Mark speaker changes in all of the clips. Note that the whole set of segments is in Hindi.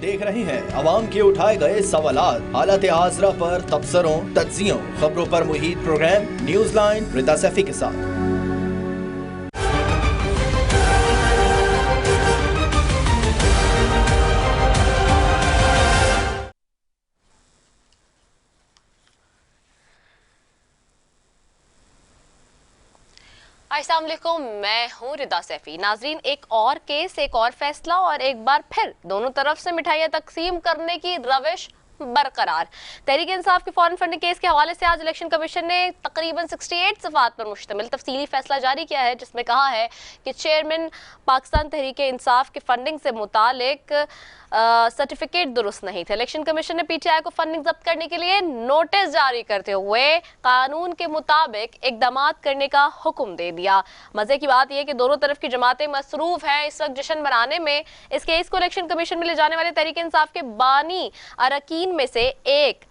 Speaker 1: देख रहे हैं अवाम के उठाए गए सवालात, हालत हाजरा पर तबसरों, तज्जियों, खबरों पर मुहित प्रोग्राम न्यूज लाइन रिदा सैफी के साथ।
Speaker 2: अस्सलाम वालेकुम, मैं हूँ रिदा सैफी। नाजरीन, एक और केस, एक और फैसला और एक बार फिर दोनों तरफ से मिठाइयाँ तकसीम करने की रविश बरकरार। तहरीक इंसाफ के फॉरेन फंडिंग केस के हवाले से आज इलेक्शन कमीशन ने तकरीबन 68 सफ़ात पर मुश्तमिल तफसीली फैसला जारी किया है, जिसमें कहा है कि चेयरमैन पाकिस्तान तहरीक इंसाफ के फंडिंग से मुतालिक सर्टिफिकेट दुरुस्त नहीं थे। इलेक्शन कमीशन ने पीटीआई को फंडिंग जब्त करने के लिए नोटिस जारी करते हुए कानून के मुताबिक इकदाम करने का हुक्म दे दिया। मजे की बात यह कि दोनों तरफ की जमातें मसरूफ हैं इस वक्त जश्न मनाने में। इस केस को इलेक्शन कमीशन में ले जाने वाले तहरीक इंसाफ के बानी अरकान में से एक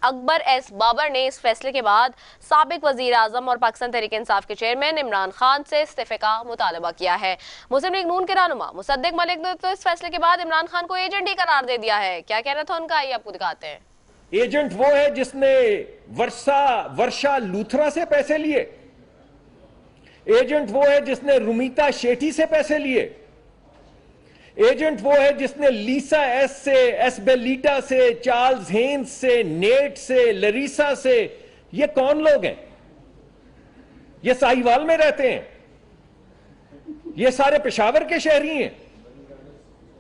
Speaker 2: अकबर एस बाबर ने इस फैसले के बाद साबिक वजीर आजम और पाकिस्तान तहरीक इंसाफ के चेयरमैन इमरान खान से इस्तीफे का मुतालबा किया है। मुस्लिम लीग नून के रहनुमा मुसद्दिक मलिक ने तो इस फैसले के बाद इमरान खान को एजेंट ही करार दे दिया है। क्या कहना था उनका, ये आपको दिखाते हैं।
Speaker 3: एजेंट वो है जिसने वर्षा लूथरा से पैसे लिए। एजेंट वो है जिसने रुमीता शेट्टी से पैसे लिए। एजेंट वो है जिसने लीसा एस से, एसबेलीटा से, चार्ल्स हेन्स से, नेट से, लरीसा से। ये कौन लोग हैं? ये साहिवाल में रहते हैं, ये सारे पेशावर के शहरी हैं,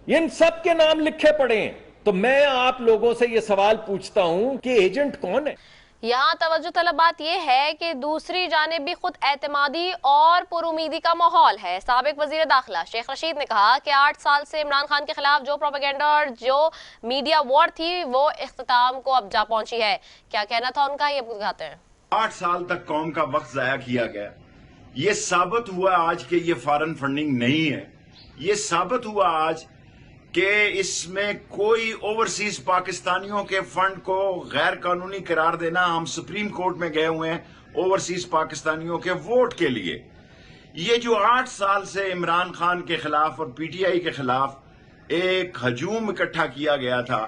Speaker 3: इन सब के नाम लिखे पड़े हैं। तो मैं आप लोगों से ये सवाल पूछता हूं कि एजेंट कौन है?
Speaker 2: यहाँ तवज्जो तलब बात यह है कि दूसरी जानिब भी खुद एतमादी और पुरुमीदी का माहौल है। साबिक वजीर दाखिला शेख रशीद ने कहा कि 8 साल से इमरान खान के खिलाफ जो प्रोपेगेंडा और जो मीडिया वॉर थी वो इख्तिताम को अब जा पहुंची है। क्या कहना था उनका, ये दिखाते हैं।
Speaker 4: 8 साल तक कौम का वक्त जाया किया गया। ये साबित हुआ आज के ये फॉरेन फंडिंग नहीं है। ये साबित हुआ आज कि इसमें कोई ओवरसीज पाकिस्तानियों के फंड को गैर कानूनी करार देना। हम सुप्रीम कोर्ट में गए हुए हैं ओवरसीज पाकिस्तानियों के वोट के लिए। ये जो 8 साल से इमरान खान के खिलाफ और पीटीआई के खिलाफ एक हजूम इकट्ठा किया गया था,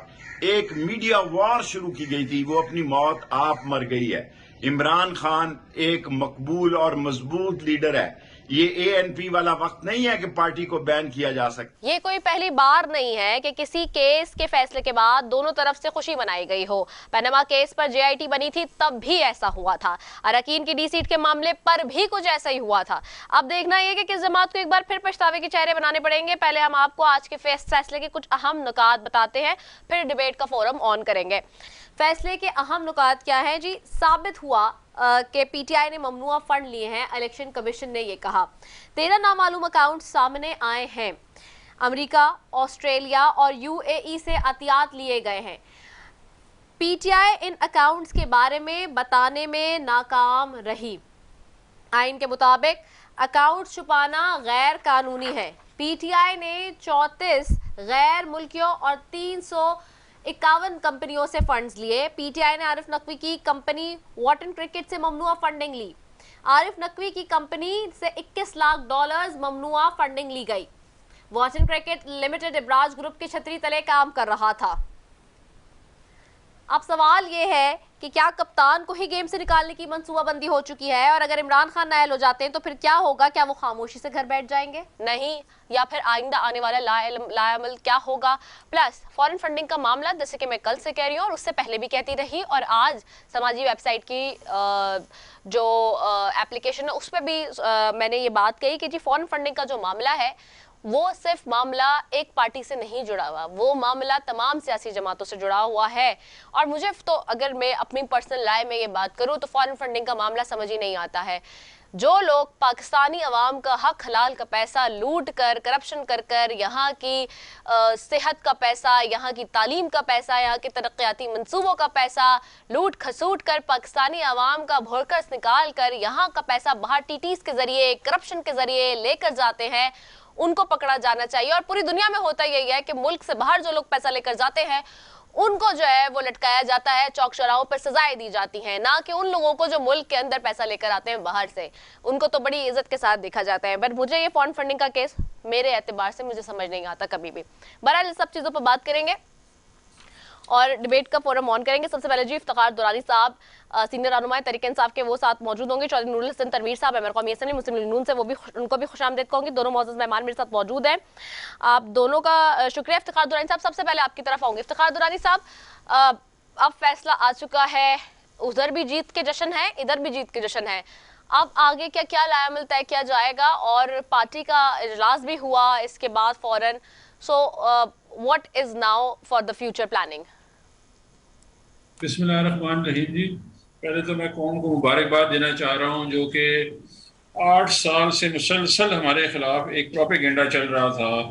Speaker 4: एक मीडिया वॉर शुरू की गई थी, वो अपनी मौत आप मर गई है। इमरान खान एक मकबूल और मजबूत लीडर है। ये एएनपी वाला वक्त नहीं है कि पार्टी को बैन किया जा सकता।
Speaker 2: ये कोई पहली बार नहीं है कि किसी केस के फैसले के बाद दोनों तरफ से खुशी मनाई गई हो। पनामा केस पर जेआईटी बनी थी तब भी ऐसा हुआ था। अरकान की डी सीट के मामले पर भी कुछ ऐसा ही हुआ था। अब देखना यह कि किस जमात को एक बार फिर पछतावे के चेहरे बनाने पड़ेंगे। पहले हम आपको आज के फैसले के कुछ अहम नुकात बताते हैं, फिर डिबेट का फोरम ऑन करेंगे। फैसले के अहम नुकात क्या है जी? साबित हुआ कि पीटीआई ने ममनुआ फंड लिए हैं। इलेक्शन कमीशन ने यह कहा। 13 नामालूम अकाउंट सामने आए हैं। अमेरिका, ऑस्ट्रेलिया और यूएई से अतियात लिए गए हैं। पीटीआई इन अकाउंट्स के बारे में बताने में नाकाम रही। आइन के मुताबिक अकाउंट छुपाना गैर कानूनी है। पीटीआई ने 34 गैर मुल्कियों और 351 कंपनियों से फंड्स लिए। पीटीआई ने आरिफ नकवी की कंपनी वॉटन क्रिकेट से ममनुआ फंडिंग ली। आरिफ नकवी की कंपनी से $21 लाख ममनुआ फंडिंग ली गई। वॉटन क्रिकेट लिमिटेड इब्राज ग्रुप की छतरी तले काम कर रहा था। अब सवाल यह है कि क्या कप्तान को ही गेम से निकालने की मंसूबाबंदी हो चुकी है, और अगर इमरान खान नायल हो जाते हैं तो फिर क्या होगा? क्या वो खामोशी से घर बैठ जाएंगे? नहीं, या फिर आइंदा आने वाला लायामल क्या होगा? प्लस फॉरेन फंडिंग का मामला, जैसे कि मैं कल से कह रही हूँ और उससे पहले भी कहती रही, और आज समाजी वेबसाइट की जो एप्लीकेशन है उस पर भी मैंने ये बात कही कि जी फॉरेन फंडिंग का जो मामला है वो सिर्फ मामला एक पार्टी से नहीं जुड़ा हुआ, वो मामला तमाम सियासी जमातों से जुड़ा हुआ है। और मुझे तो, अगर मैं अपनी पर्सनल राय में ये बात करूं, तो फॉरेन फंडिंग का मामला समझ ही नहीं आता है। जो लोग पाकिस्तानी अवाम का हक हलाल का पैसा लूट कर, करप्शन कर कर, यहाँ की सेहत का पैसा, यहाँ की तालीम का पैसा, यहाँ के तरक्याती मंसूबों का पैसा लूट खसूट कर, पाकिस्तानी अवाम का भोरकस निकाल कर यहाँ का पैसा बाहर टीटीज के जरिए, करप्शन के जरिए लेकर जाते हैं, उनको पकड़ा जाना चाहिए। और पूरी दुनिया में होता यही है कि मुल्क से बाहर जो लोग पैसा लेकर जाते हैं उनको जो है वो लटकाया जाता है, चौक चौराहों पर सजाएं दी जाती हैं, ना कि उन लोगों को जो मुल्क के अंदर पैसा लेकर आते हैं बाहर से, उनको तो बड़ी इज्जत के साथ देखा जाता है। बट मुझे ये फॉरेन फंडिंग का केस मेरे एतबार से मुझे समझ नहीं आता कभी भी। बहरहाल सब चीज़ों पर बात करेंगे और डिबेट का फोरम ऑन करेंगे। सबसे पहले जी इफ्तिखार दुरानी साहब, सीनियर रहनुमा तहरीक इंसाफ के, वो साथ मौजूद होंगे। चौधरी नूरुल हसन तनवीर साहब अमीर कौमी असम्बली मुस्लिम लीग नून से, वो भी उनको भी खुशामदीद कहूंगी। दोनों मौजूद मेहमान मेरे साथ मौजूद हैं, आप दोनों का शुक्रिया। इफ्तिखार दुरानी साहब, सबसे पहले आपकी तरफ आऊंगी। इफ्तिखार दुरानी साहब, अब फैसला आ चुका है, उधर भी जीत के जश्न है, इधर भी जीत के जश्न है। अब आगे क्या क्या लायामल तय किया जाएगा, और पार्टी का इजलास भी हुआ इसके बाद फौरन। So what is now for the future planning?
Speaker 5: बिस्मिल्लाहिर्रहमानिर्रहीम जी, पहले तो मैं कौम को मुबारकबाद देना चाह रहा हूँ, जो कि 8 साल से मुसलसल हमारे खिलाफ एक प्रोपेगेंडा चल रहा था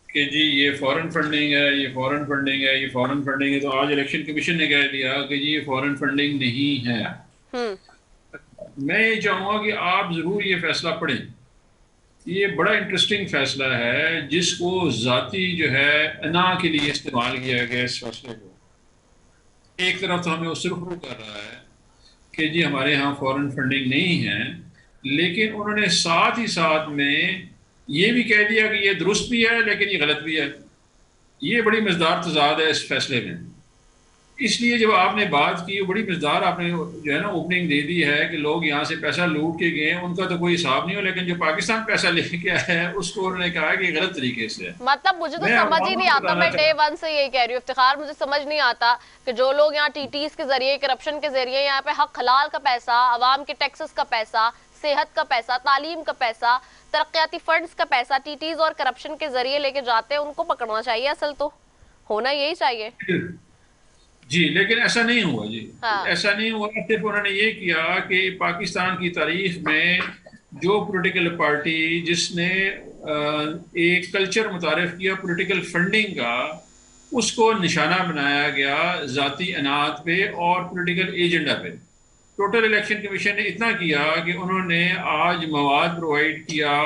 Speaker 5: कि जी ये फॉरेन फंडिंग है, ये फॉरेन फंडिंग है, ये फॉरेन फंडिंग है। तो आज इलेक्शन कमीशन ने कह दिया कि जी ये फॉरेन फंडिंग नहीं है। मैं ये चाहूँगा कि आप ज़रूर ये फैसला पढ़ें। ये बड़ा इंटरेस्टिंग फैसला है जिसको ज़ाती जो है अना के लिए इस्तेमाल किया गया। इस फैसले को एक तरफ तो हमें उस रुख कर रहा है कि जी हमारे यहाँ फॉरेन फंडिंग नहीं है, लेकिन उन्होंने साथ ही साथ में ये भी कह दिया कि ये दुरुस्त भी है लेकिन ये गलत भी है। ये बड़ी मज़ेदार तज़ाद है इस फैसले में। इसलिए जब आपने बात की, बड़ी मज़ेदार आपने जो है ना ओपनिंग दे दी है कि लोग यहाँ से पैसा लूट के गए, उनका तो कोई हिसाब नहीं हो, लेकिन जो पाकिस्तान पैसा लेके आया है उसको उन्होंने कहा कि गलत तरीके से।
Speaker 2: मतलब मुझे तो समझ ही नहीं आता, मैं डे वन से यही कह रही हूँ इफ्तिखार, मुझे समझ नहीं आता कि जो लोग यहाँ टीटीज के जरिए, करप्शन के जरिए यहाँ पे हक हलाल का पैसा, अवाम के टैक्सेस का पैसा, सेहत का पैसा, तालीम का पैसा, तरक्याती फंड्स का पैसा टीटीज और करप्शन के जरिए लेके जाते हैं, उनको पकड़ना चाहिए। असल तो होना यही चाहिए
Speaker 5: जी, लेकिन ऐसा नहीं हुआ जी।
Speaker 2: हाँ।
Speaker 5: ऐसा नहीं हुआ। सिर्फ उन्होंने ये किया कि पाकिस्तान की तारीख में जो पॉलिटिकल पार्टी जिसने एक कल्चर मुतारिफ किया पॉलिटिकल फंडिंग का, उसको निशाना बनाया गया ज़ाती अनात पे और पॉलिटिकल एजेंडा पे। टोटल इलेक्शन कमीशन ने इतना किया कि उन्होंने आज मवाद प्रोवाइड किया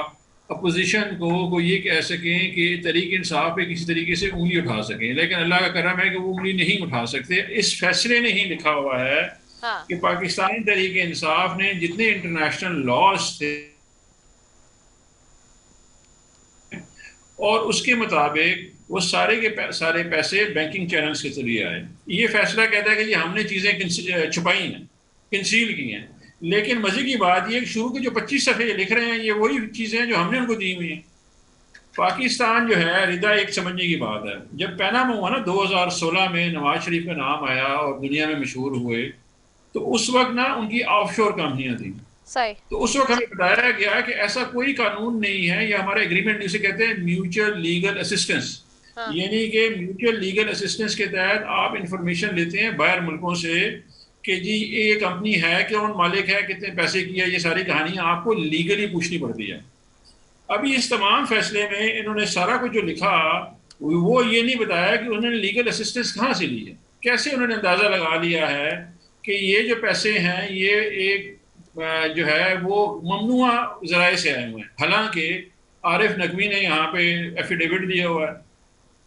Speaker 5: अपोजिशन को ये कह सकें कि तहरीक इंसाफ पे किसी तरीके से उंगली उठा सकें, लेकिन अल्लाह का करम है कि वो उंगली नहीं उठा सकते। इस फैसले ने ही लिखा हुआ है कि पाकिस्तानी तहरीक इंसाफ ने जितने इंटरनेशनल लॉज थे और उसके मुताबिक वो सारे के सारे पैसे बैंकिंग चैनल्स के जरिए आए। ये फैसला कहता है कि ये हमने चीज़ें छुपाई हैं, कंसील की हैं, लेकिन मजे की बात ये शुरू के जो 25 सफ़े लिख रहे हैं ये वही चीज़ें हैं जो हमने उनको दी हुई हैं। पाकिस्तान जो है, रिदा एक समझने की बात है, जब पैनामा हुआ ना 2016 में, नवाज शरीफ का नाम आया और दुनिया में मशहूर हुए, तो उस वक्त ना उनकी ऑफशोर कंपनियां थी। सही। तो उस वक्त हमें बताया गया कि ऐसा कोई कानून नहीं है, ये हमारा एग्रीमेंट जिसे कहते हैं म्यूचुअल लीगल असिस्टेंस, यानी कि म्यूचुअल लीगल असिस्टेंस के तहत आप इंफॉर्मेशन लेते हैं बाहर मुल्कों से कि जी ये कंपनी है, कौन मालिक है, कितने पैसे किया, ये सारी कहानियां आपको लीगली पूछनी पड़ती है। अभी इस तमाम फैसले में इन्होंने सारा कुछ जो लिखा वो ये नहीं बताया कि उन्होंने लीगल असिस्टेंस कहाँ से ली है, कैसे उन्होंने अंदाज़ा लगा लिया है कि ये जो पैसे हैं ये एक जो है वो ममनुआ ज़राए से आए हुए हैं। हालांकि आरिफ नकवी ने यहाँ पे एफिडेविट दिया हुआ है,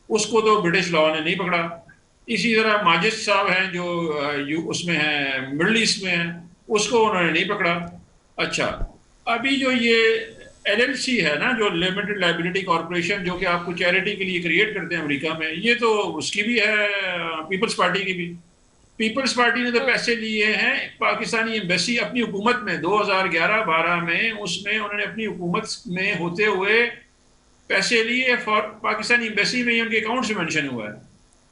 Speaker 5: उसको तो ब्रिटिश लॉ ने नहीं पकड़ा। इसी तरह माजिद साहब हैं जो उसमें हैं, मिडल ईस्ट में हैं, उसको उन्होंने नहीं पकड़ा। अच्छा, अभी जो ये LLC है ना, जो लिमिटेड लाइबिलिटी कॉरपोरेशन, जो कि आपको चैरिटी के लिए क्रिएट करते हैं अमेरिका में, ये तो उसकी भी है, पीपल्स पार्टी की भी। पीपल्स पार्टी ने तो पैसे लिए हैं पाकिस्तानी एम्बेसी अपनी हुकूमत में 2011-12 में, उसमें उन्होंने अपनी हुकूमत में होते हुए पैसे लिए, पाकिस्तानी एम्बेसी में उनके अकाउंट्स में मेंशन हुआ है।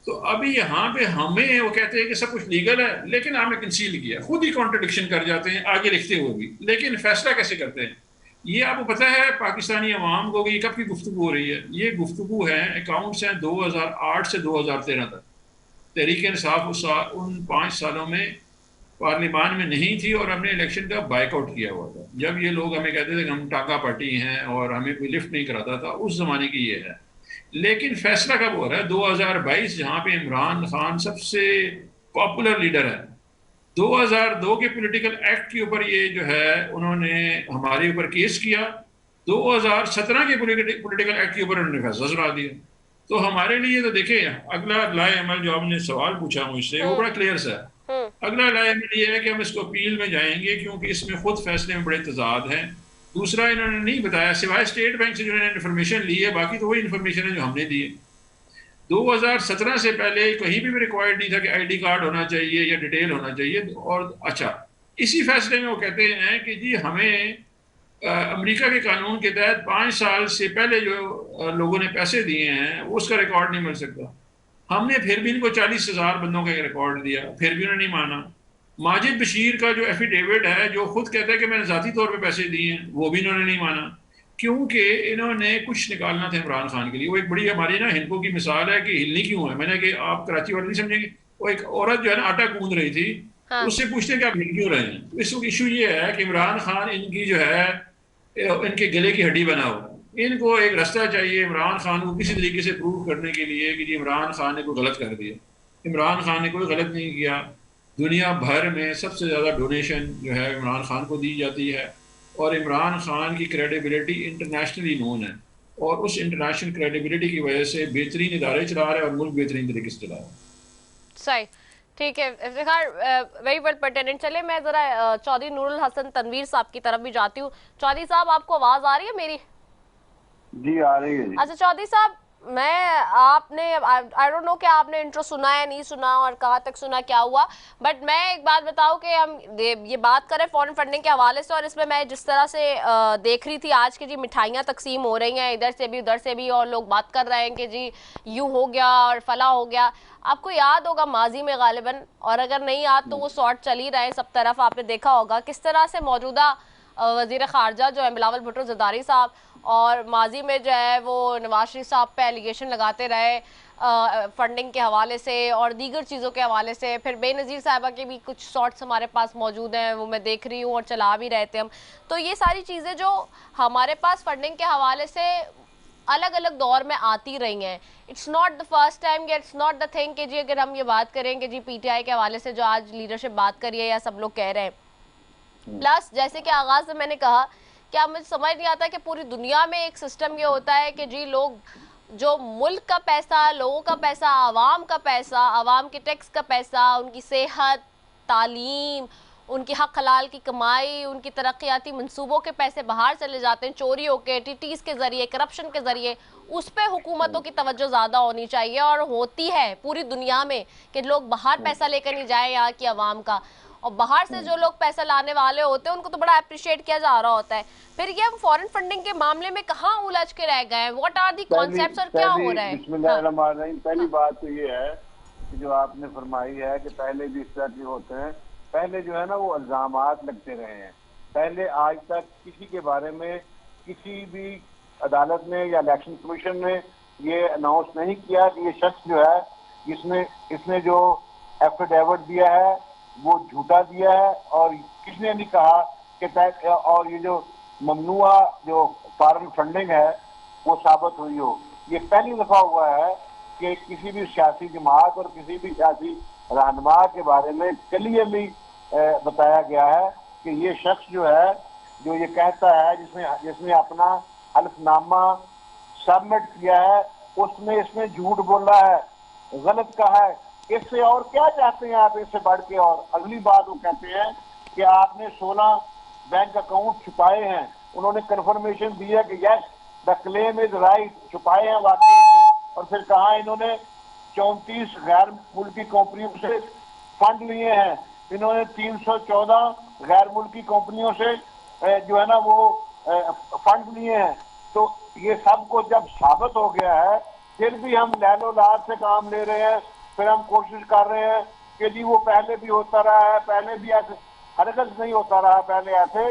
Speaker 5: तो अभी यहाँ पे हमें वो कहते हैं कि सब कुछ लीगल है, लेकिन हमने कंसील किया, खुद ही कॉन्ट्रडिक्शन कर जाते हैं आगे लिखते हुए भी। लेकिन फैसला कैसे करते हैं ये आपको पता है पाकिस्तानी अवाम को, ये कब की गुफ्तगू हो रही है? ये गुफ्तगू है, अकाउंट्स हैं 2008 से 2013 तक। तहरीक इंसाफ उन 5 सालों में पार्लिमान में नहीं थी और हमने इलेक्शन का बाइकआउट किया हुआ था। जब ये लोग हमें कहते थे कि हम टाका पार्टी हैं और हमें कोई लिफ्ट नहीं कराता था, उस ज़माने की ये है। लेकिन फैसला कब हो रहा है? 2022, जहाँ पे इमरान खान सबसे पॉपुलर लीडर है। 2002 के पॉलिटिकल एक्ट के ऊपर ये जो है उन्होंने हमारे ऊपर केस किया, 2017 के पॉलिटिकल एक्ट के ऊपर उन्होंने फैसला सुना दिया। तो हमारे लिए तो देखिए, अगला लाए अमल जो आपने सवाल पूछा मुझसे वो बड़ा क्लियर सा है। अगला लाए अमल ये है कि हम इसको अपील में जाएंगे, क्योंकि इसमें खुद फैसले में बड़े तजाद हैं। दूसरा इन्होंने नहीं बताया, सिवाय स्टेट बैंक से जो इन्होंने इन्फॉर्मेशन ली है, बाकी तो वही इन्फॉर्मेशन है जो हमने दी है। 2017 से पहले कहीं भी रिक्वायर्ड नहीं था कि आईडी कार्ड होना चाहिए या डिटेल होना चाहिए। और अच्छा, इसी फैसले में वो कहते हैं कि जी हमें अमेरिका के कानून के तहत 5 साल से पहले जो लोगों ने पैसे दिए हैं उसका रिकॉर्ड नहीं मिल सकता। हमने फिर भी इनको 40,000 बंदों का रिकॉर्ड दिया, फिर भी उन्होंने नहीं माना। माजिद बशीर का जो एफिडेविट है, जो खुद कहता है कि मैंने ज़ाती तौर पे पैसे दिए हैं, वो भी इन्होंने नहीं माना, क्योंकि इन्होंने कुछ निकालना था इमरान खान के लिए। वो एक बड़ी हमारी ना हिंदुओं की मिसाल है कि हिलनी क्यों है। मैंने कि आप कराची वाले नहीं समझेंगे, वो एक औरत जो है ना आटा गूंद रही थी,
Speaker 2: हाँ।
Speaker 5: उससे पूछते हैं कि आप हिल क्यों रहे हैं। इस वक्त इशू ये है कि इमरान खान इनकी जो है इनके गले की हड्डी बनाओ। इनको एक रास्ता चाहिए इमरान खान को किसी तरीके से प्रूव करने के लिए कि जी इमरान खान ने कोई गलत कर दिया। इमरान खान ने कोई गलत नहीं किया। दुनिया भर में सबसे ज़्यादा डोनेशन जो है इमरान खान को दी जाती है, और इमरान खान की क्रेडिबिलिटी इंटरनेशनली नोन है, और उस इंटरनेशनल क्रेडिबिलिटी की वजह से बेहतरीन इदारे चला रहे हैं और मुल्क बेहतरीन तरीके से चला रहा है।
Speaker 2: सही, ठीक है इफ्तिखार, वेरी वेल पर्टिनेंट। चले मैं जरा चौधरी नूरुल हसन तनवीर साहब की तरफ भी जाती हूँ। चौधरी साहब, आपको आवाज आ रही है मेरी?
Speaker 6: जी आ रही है जी।
Speaker 2: अच्छा चौधरी साहब, मैं आपने आई डोंट नो कि आपने इंट्रो सुना या नहीं सुना और कहाँ तक सुना, क्या हुआ, बट मैं एक बात बताऊं कि हम ये बात करें फॉरेन फंडिंग के हवाले से, और इसमें मैं जिस तरह से देख रही थी आज की जी मिठाइयाँ तकसीम हो रही हैं इधर से भी उधर से भी, और लोग बात कर रहे हैं कि जी यूं हो गया और फला हो गया। आपको याद होगा माजी में गालिबन, और अगर नहीं याद तो वो शॉर्ट चल ही रहे सब तरफ, आपने देखा होगा किस तरह से मौजूदा वज़ीर ख़ारजा जो है बिलावल भुट्टो ज़रदारी साहब, और माजी में जो है वो नवाज शरीफ साहब पे एलिगेशन लगाते रहे फंडिंग के हवाले से और दीगर चीज़ों के हवाले से। फिर बेनज़ीर साहिबा के भी कुछ शॉर्ट्स हमारे पास मौजूद हैं, वो मैं देख रही हूँ और चला भी रहे थे हम। तो ये सारी चीज़ें जो हमारे पास फंडिंग के हवाले से अलग अलग दौर में आती रही हैं, it's not the first time, it's not the thing कि जी अगर हम ये बात करें कि जी पीटीआई के हवाले से जो आज लीडरशिप बात करी है या सब लोग कह रहे हैं, प्लस जैसे कि आगाज़ में मैंने कहा कि अब मुझे समझ नहीं आता कि पूरी दुनिया में एक सिस्टम ये होता है कि जी लोग जो मुल्क का पैसा, लोगों का पैसा, आवाम का पैसा, आवाम के टैक्स का पैसा, उनकी सेहत, तालीम, उनकी हक हलाल की कमाई, उनकी तरक्याती मंसूबों के पैसे बाहर चले जाते हैं चोरी होकर, टीटीज़ के ज़रिए, करप्शन के ज़रिए। उस पर हुकूमतों की तवज्जो ज़्यादा होनी चाहिए, और होती है पूरी दुनिया में कि लोग बाहर पैसा लेकर नहीं जाए यहाँ की आवाम का, और बाहर से जो लोग पैसा लाने वाले होते हैं उनको तो बड़ा अप्रिशिएट किया जा रहा होता है। फिर ये हम फॉरेन फंडिंग के मामले में कहाँ उलझ के रह गए हैं? व्हाट आर दी कॉन्सेप्ट्स और क्या हो रहा है?
Speaker 6: बिस्मिल्लाहिर्रहमानिर्रहीम। पहली बात तो ये है कि जो आपने फरमाई है कि पहले भी इस तरह के होते हैं, पहले जो है ना वो इल्जामात लगते रहे हैं। पहले आज तक किसी के बारे में किसी भी अदालत ने या इलेक्शन कमीशन ने ये अनाउंस नहीं किया कि ये शख्स जो है इसने जो एफिडेविट दिया है वो झूठा दिया है, और किसने नहीं कहा कि और ये जो ममनुआ जो फॉरेन फंडिंग है वो साबित हुई हो। ये पहली दफा हुआ है कि किसी भी सियासी जमात और किसी भी सियासी रहनुमा के बारे में क्लियरली बताया गया है कि ये शख्स जो है जो ये कहता है जिसने अपना हल्फनामा सबमिट किया है उसमें इसने झूठ बोला है, गलत कहा है। इससे और क्या चाहते हैं आप इससे बढ़ के? और अगली बात वो कहते हैं कि आपने 16 बैंक अकाउंट छुपाए हैं। उन्होंने कंफर्मेशन दी है कि yes the claim is right, छुपाए हैं वाकई में। और फिर कहा इन्होंने 34 गैर मुल्की कंपनियों से फंड लिए हैं। इन्होंने 314 गैर मुल्की कंपनियों से जो है ना वो फंड लिए हैं। तो ये सब कुछ जब साबित हो गया है, फिर भी हम लैलो लाल से काम ले रहे हैं। फिर हम कोशिश कर रहे हैं कि जी वो पहले भी होता रहा है, पहले भी ऐसे हरकत नहीं होता रहा, पहले ऐसे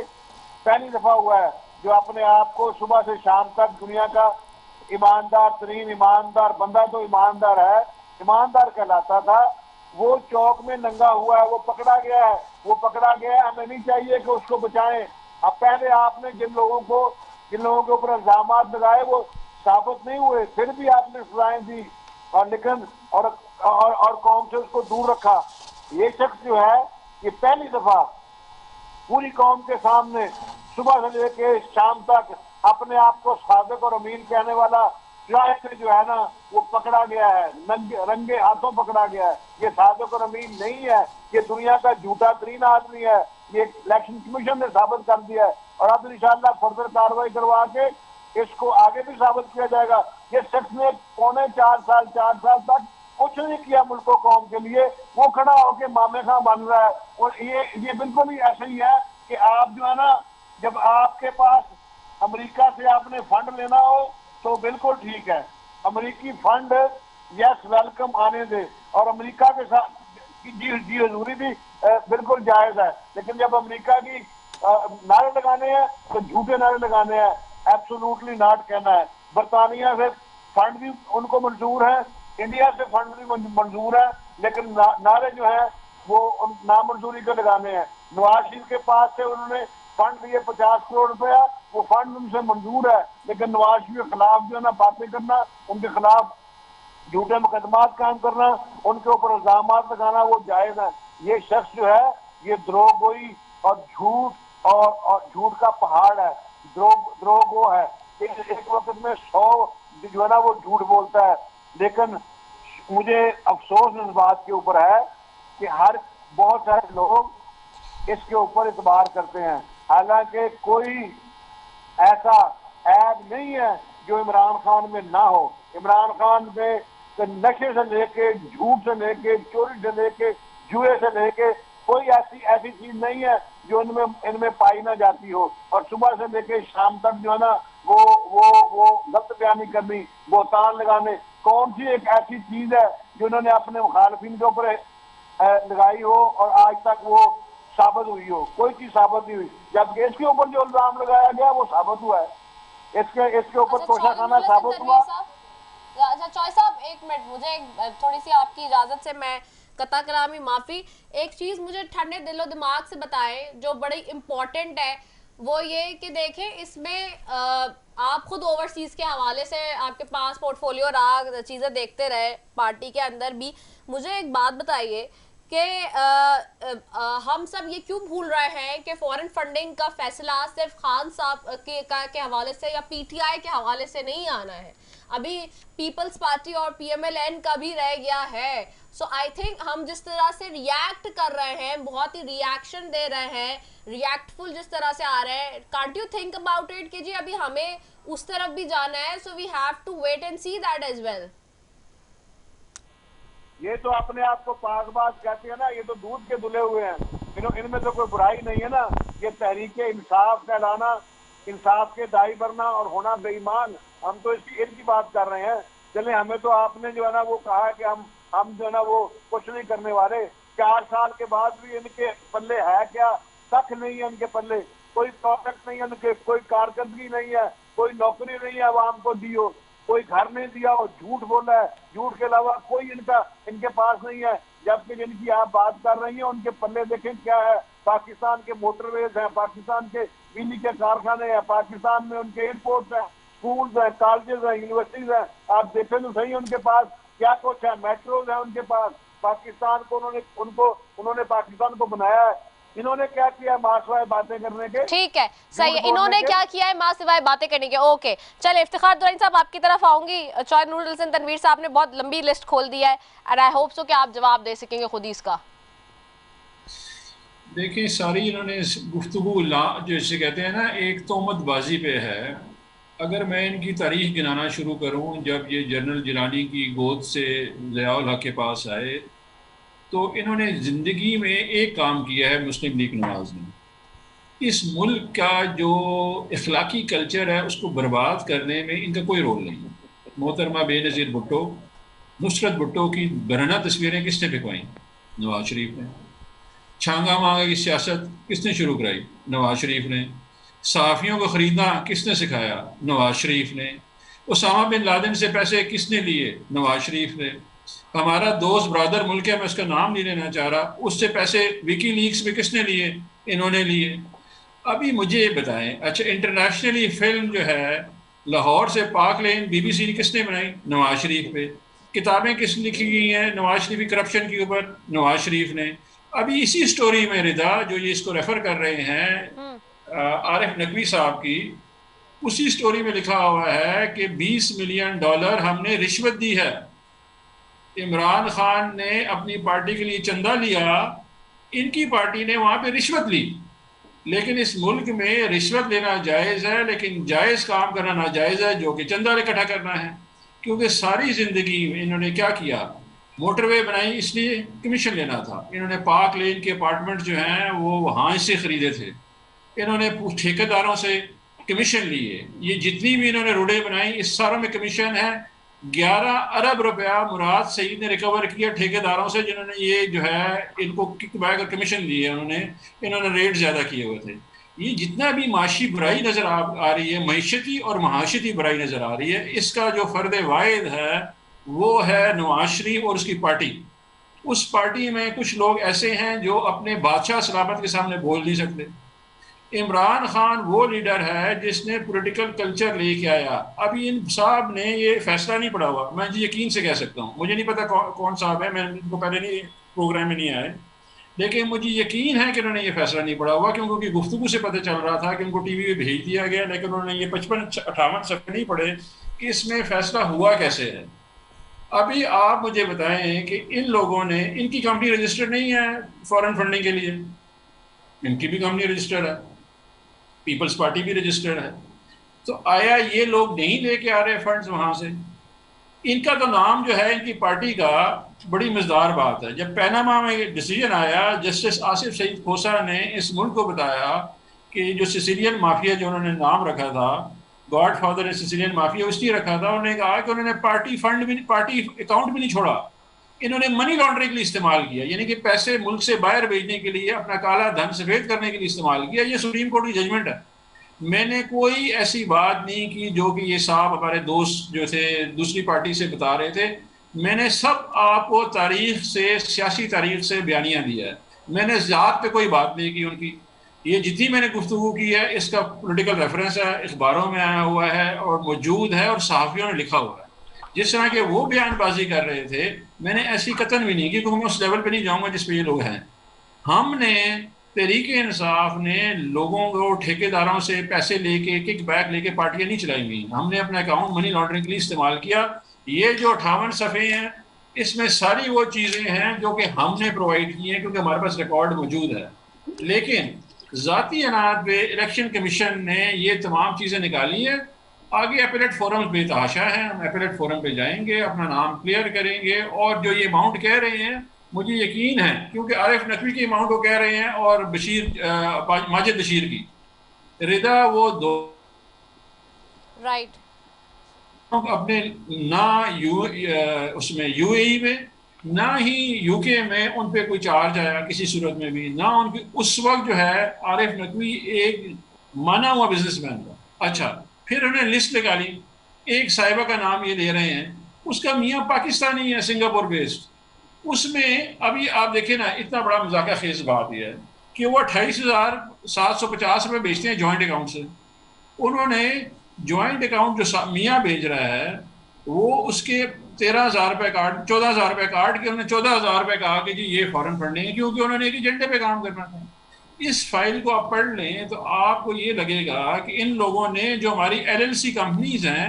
Speaker 6: पहली दफा हुआ है। जो अपने आप को सुबह से शाम तक दुनिया का ईमानदार तरीन ईमानदार बंदा तो ईमानदार है, ईमानदार कहलाता था, वो चौक में नंगा हुआ है, वो पकड़ा गया है, वो पकड़ा गया है। हमें नहीं चाहिए कि उसको बचाएं। अब पहले आपने जिन लोगों के ऊपर इल्जामात लगाए वो साबित नहीं हुए, फिर भी आपने सजाएं दी और लेकिन और कौम से उसको दूर रखा। ये शख्स जो है ये पहली दफा पूरी कौम के सामने सुबह से लेके शाम तक अपने आप को सादिक और अमीन कहने वाला ट्रायल में जो है ना वो पकड़ा गया है, रंगे हाथों पकड़ा गया है। ये सादिक अमीन नहीं है, ये दुनिया का झूठा तरीन आदमी है। ये इलेक्शन कमीशन ने साबित कर दिया है और अब इंशाल्लाह फर्दर कार्रवाई करवा के इसको आगे भी साबित किया जाएगा। ये शख्स ने 4 साल तक कुछ नहीं किया मुल्क कौम के लिए, वो खड़ा होकर मामे खां बन रहा है। और ये बिल्कुल ही ऐसा ही है कि आप जो है ना, जब आपके पास अमेरिका से आपने फंड लेना हो तो बिल्कुल ठीक है, अमेरिकी फंड यस वेलकम आने दे और अमेरिका के साथ जी हजूरी भी बिल्कुल जायज है। लेकिन जब अमेरिका की नारे लगाने हैं तो झूठे नारे लगाने हैं, एब्सोल्युटली नॉट कहना है। बरतानिया से फंड भी उनको मंजूर है, इंडिया से फंड भी मंजूर है, लेकिन नारे जो है वो नामंजूरी के लगाने हैं। नवाज शरीफ के पास से उन्होंने फंड लिए 50 करोड़ रुपया, वो फंड उनसे मंजूर है, लेकिन नवाज शरीफ के खिलाफ जो है ना बातें करना, उनके खिलाफ झूठे मुकदमात कायम करना, उनके ऊपर इल्जाम लगाना वो जायज है। ये शख्स जो है ये द्रोहगोई और झूठ और झूठ का पहाड़ है, द्रोहगो है। एक वक्त में 100 जो है ना वो झूठ बोलता है। लेकिन मुझे अफसोस इस बात के ऊपर है कि बहुत सारे लोग इसके ऊपर इतबार करते हैं, हालांकि कोई ऐसा ऐब नहीं है जो इमरान खान में ना हो। इमरान खान में नशे से लेके, झूठ से लेके, चोरी से लेके, जुए से लेके कोई ऐसी चीज नहीं है जो इनमें पाई ना जाती हो। और सुबह से लेके शाम तक जो है ना वो गलत बयानी करनी, बोतान लगाने, कौन सी एक ऐसी चीज है जो उन्होंने अपने मुखालफिन के ऊपर लगाई हो और आज तक वो साबित हुई हो? कोई चीज साबित नहीं हुई, जबकि इसके ऊपर जो इल्जाम लगाया गया वो साबित हुआ है। इसके ऊपर तोशाखाना साबित हुआ।
Speaker 2: अच्छा चौधरी साहब, एक मिनट, मुझे थोड़ी सी आपकी इजाजत से मैं कता कलामी माफी, एक चीज मुझे ठंडे दिलो दिमाग से बताएं जो बड़ी इम्पोर्टेंट है, वो ये कि देखें इसमें आप खुद ओवरसीज के हवाले से आपके पास पोर्टफोलियो रहा, चीजें देखते रहे पार्टी के अंदर भी। मुझे एक बात बताइए कि हम सब ये क्यों भूल रहे हैं कि फॉरेन फंडिंग का फैसला सिर्फ खान साहब के हवाले से या पीटीआई के हवाले से नहीं आना है, अभी पीपल्स पार्टी और पीएमएलएन का भी रह गया है। सो आई थिंक हम जिस तरह से रिएक्ट कर रहे हैं, बहुत ही रिएक्शन दे रहे हैं, रिएक्टफुल जिस तरह से आ रहे हैं, can't you think about it कि जी अभी हमें उस तरफ भी जाना है, so we have to wait and see that as well.
Speaker 6: ये तो अपने आप को पाकबाज कहते हैं ना, ये तो दूध के धुले हुए हैं, इनमें तो कोई बुराई नहीं है ना। ये तहरीक इंसाफ कहलाना, इंसाफ के दाई बनना और होना बेईमान, हम तो इनकी बात कर रहे हैं। चले, हमें तो आपने जो है ना वो कहा कि हम जो है ना वो कुछ नहीं करने वाले। 4 साल के बाद भी इनके पल्ले है क्या? तक नहीं है इनके पल्ले, कोई प्रोजेक्ट नहीं है इनके, कोई कारकर्दगी नहीं है, कोई नौकरी नहीं है आवाम को दी हो, कोई घर नहीं दिया हो, झूठ बोला है, झूठ के अलावा कोई इनके पास नहीं है। जबकि जिनकी आप बात कर रही हैं उनके पल्ले देखें क्या है। पाकिस्तान के मोटरवेज हैं, पाकिस्तान के बिजली के कारखाने हैं, पाकिस्तान में उनके एयरपोर्ट हैं, स्कूल्स हैं, कॉलेजेस हैं, यूनिवर्सिटीज हैं, आप देखें तो सही उनके पास क्या कुछ है। मेट्रोज है उनके पास। पाकिस्तान को उन्होंने पाकिस्तान को बनाया है। इन्होंने क्या किया माँ सिवाय बातें करने के? ठीक है,
Speaker 2: सही है, इन्होंने क्या किया है माँ सिवाय बातें करने के। ओके, चले इफ्तिखार दुरानी साहब आपकी तरफ आऊंगी। चौधरी नूरुल हसन तनवीर साहब ने बहुत लंबी लिस्ट खोल दिया है और आई होप सो कि आप जवाब दे सकेंगे खुद ही इसका।
Speaker 5: देखिए, सारी इन्होंने गुफ्तगू जैसे कहते हैं ना, एक तोहमतबाजी पे है। अगर मैं इनकी तारीख गिनाना शुरू करूं, जब ये जनरल जिलानी की गोद से ज़ियाउल हक के पास आए तो इन्होंने ज़िंदगी में एक काम किया है मुस्लिम लीग नवाज ने। इस मुल्क का जो इखलाकी कल्चर है उसको बर्बाद करने में इनका कोई रोल नहीं है। मोहतरमा बेनज़ीर भुट्टो, नुसरत भुट्टो की बरहना तस्वीरें किसने फिकवाई? नवाज शरीफ ने। छांगा मांगा की सियासत किसने शुरू कराई? नवाज शरीफ ने। सहाफ़ियों को ख़रीदना किसने सिखाया? नवाज शरीफ ने। उसामा बिन लादेन से पैसे किसने लिए? नवाज शरीफ ने। हमारा दोस्त ब्रदर मुल्क है, मैं उसका नाम नहीं लेना चाह रहा, उससे पैसे विकी लीक्स में किसने लिए? इन्होंने लिए। अभी मुझे ये बताएं, अच्छा इंटरनेशनली फिल्म जो है लाहौर से पाक लेन BBC किसने बनाई? नवाज शरीफ पे। किताबें किसने लिखी गई हैं नवाज शरीफ की करप्शन के ऊपर? नवाज शरीफ ने। अभी इसी स्टोरी में रिदा जो ये इसको रेफर कर रहे हैं आरिफ नकवी साहब की, उसी स्टोरी में लिखा हुआ है कि $20 मिलियन हमने रिश्वत दी है। इमरान खान ने अपनी पार्टी के लिए चंदा लिया, इनकी पार्टी ने वहां पे रिश्वत ली। लेकिन इस मुल्क में रिश्वत लेना जायज़ है, लेकिन जायज़ काम करना नाजायज़ है, जो कि चंदा इकट्ठा करना है। क्योंकि सारी ज़िंदगी इन्होंने क्या किया, मोटरवे बनाई इसलिए कमीशन लेना था। इन्होंने पार्क लेन के अपार्टमेंट जो हैं वो वहाँ से ख़रीदे थे, इन्होंने ठेकेदारों से कमीशन लिए। ये जितनी भी इन्होंने रोडें बनाई इस सारों में कमीशन है। 11 अरब रुपया मुराद सईद ने रिकवर किया ठेकेदारों से, जिन्होंने ये जो है इनको किकबैक और कमीशन दिए, इन्होंने रेट ज़्यादा किए हुए थे। ये जितना भी माशी बुराई नज़र आ रही है, मईशती और महाशती बुराई नज़र आ रही है, इसका जो फ़र्द वाहिद है वो है नवाज शरीफ और उसकी पार्टी। उस पार्टी में कुछ लोग ऐसे हैं जो अपने बादशाह सलामत के सामने बोल नहीं सकते। इमरान खान वो लीडर है जिसने पॉलिटिकल कल्चर लेके आया। अभी इन साहब ने ये फैसला नहीं पढ़ा हुआ, मैं यकीन से कह सकता हूँ, मुझे नहीं पता कौन साहब है, मैं इनको पहले नहीं प्रोग्राम में नहीं आए, लेकिन मुझे यकीन है कि उन्होंने ये फैसला नहीं पढ़ा हुआ, क्योंकि उनकी गुफ्तगू से पता चल रहा था कि उनको टीवी पे भेज दिया गया, लेकिन उन्होंने ये 55-58 सफ़े नहीं पढ़े कि इसमें फैसला हुआ कैसे है। अभी आप मुझे बताएं कि इन लोगों ने, इनकी कंपनी रजिस्टर्ड नहीं है फॉरेन फंडिंग के लिए, इनकी भी कंपनी रजिस्टर्ड है, पीपल्स पार्टी भी रजिस्टर्ड है, तो आया ये लोग नहीं लेके आ रहे फंड्स वहां से? इनका तो नाम जो है इनकी पार्टी का, बड़ी मजेदार बात है, जब पैनामा में डिसीजन आया, जस्टिस आसिफ सईद खोसा ने इस मुल्क को बताया कि जो सिसिलियन माफिया जो उन्होंने नाम रखा था, गॉड फादर सिसिलियन माफिया, उसकी रखा था, उन्होंने कहा कि उन्होंने पार्टी फंड भी, पार्टी अकाउंट भी नहीं छोड़ा, इन्होंने मनी लॉन्ड्रिंग के लिए इस्तेमाल किया, यानी कि पैसे मुल्क से बाहर भेजने के लिए, अपना काला धन सफेद करने के लिए इस्तेमाल किया। ये सुप्रीम कोर्ट की जजमेंट है। मैंने कोई ऐसी बात नहीं की जो कि ये साहब हमारे दोस्त जो थे दूसरी पार्टी से बता रहे थे, मैंने सब आपको तारीख से, सियासी तारीख से बयानिया दिया है। मैंने ज़ात पे कोई बात नहीं की उनकी। ये जितनी मैंने गुफ्तगू की है इसका पॉलिटिकल रेफरेंस है, अखबारों में आया हुआ है और मौजूद है और सहाफ़ियों ने लिखा हुआ है। जिस तरह के वो बयानबाजी कर रहे थे, मैंने ऐसी कतन भी नहीं की, क्योंकि मैं उस लेवल पे नहीं जाऊंगा जिस पे ये लोग हैं। हमने तहरीक इंसाफ ने लोगों को ठेकेदारों से पैसे लेके, किक बैक लेके पार्टियां नहीं चलाई हुई, हमने अपना अकाउंट मनी लॉन्ड्रिंग के लिए इस्तेमाल किया। ये जो 58 सफ़े हैं इसमें सारी वो चीज़ें हैं जो कि हमने प्रोवाइड की हैं, क्योंकि हमारे पास रिकॉर्ड मौजूद है। लेकिन ज़ाती अनाज पे इलेक्शन कमीशन ने ये तमाम चीज़ें निकाली हैं। आगे एपेलेट फोरम बेतहाशा है, हम एपेलेट फोरम पे जाएंगे, अपना नाम क्लियर करेंगे, और जो ये अमाउंट कह रहे हैं मुझे यकीन है, क्योंकि आरिफ नकवी की अमाउंट वो कह रहे हैं और माजिद बशीर की रिदा, वो दो
Speaker 2: राइट
Speaker 5: अपने ना उसमें यूएई में ना ही यूके में उन पे कोई चार्ज आया किसी सूरत में भी ना। उनकी उस वक्त जो है आरिफ नकवी एक माना हुआ बिजनेसमैन था। अच्छा, फिर उन्होंने लिस्ट निकाली, एक साहिबा का नाम ये ले रहे हैं, उसका मियाँ पाकिस्तानी है, सिंगापुर बेस्ड। उसमें अभी आप देखें ना, इतना बड़ा मजाक खेज बात यह है कि वो 28,750 रुपये बेचते हैं जॉइंट अकाउंट से। उन्होंने जॉइंट अकाउंट जो मियाँ भेज रहा है वो उसके 13,000 रुपये काट, 14,000 रुपये काट के उन्होंने 14,000 रुपये कहा कि जी ये फॉरेन फंडिंग है, क्योंकि उन्होंने एक एजेंडे पे काम करना था। इस फाइल को आप पढ़ लें तो आपको ये लगेगा कि इन लोगों ने जो हमारी LLC कंपनीज हैं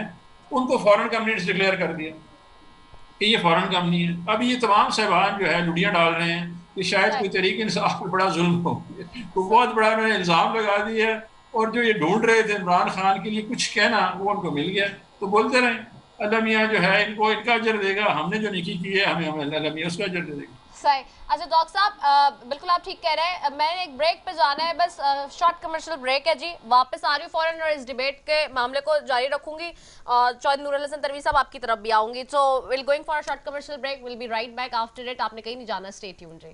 Speaker 5: उनको फॉरेन कंपनीज डिक्लेयर कर दिया कि ये फॉरेन कंपनी है। अब ये तमाम साहबान जो है लुड़ियाँ डाल रहे हैं कि शायद कोई तरीके इंसाफ पे बड़ा जुल्म हो, तो बहुत बड़ा उन्होंने इल्ज़ाम लगा दिया है। और जो ये ढूंढ रहे थे इमरान खान के लिए कुछ कहना, वो उनको मिल गया, तो बोलते रहे अल्लाह मियाँ जो है इनको इनका अजर देगा, हमने जो नेकी की है हमें अल्लाह मियाँ उसका अजर दे देगा।
Speaker 2: सही। अच्छा डॉक्टर साहब, बिल्कुल आप ठीक कह रहे हैं। मैंने एक ब्रेक पे जाना है, बस शॉर्ट कमर्शियल ब्रेक है जी। वापस आ रही हूँ फौरन और इस डिबेट के मामले को जारी रखूंगी। चौधरी नूरुल हसन तनवीर साहब आपकी तरफ भी आऊंगी। So will going for a short commercial break, will be right back after it. आपने कहीं नहीं जाना, स्टे ट्यून्ड जी।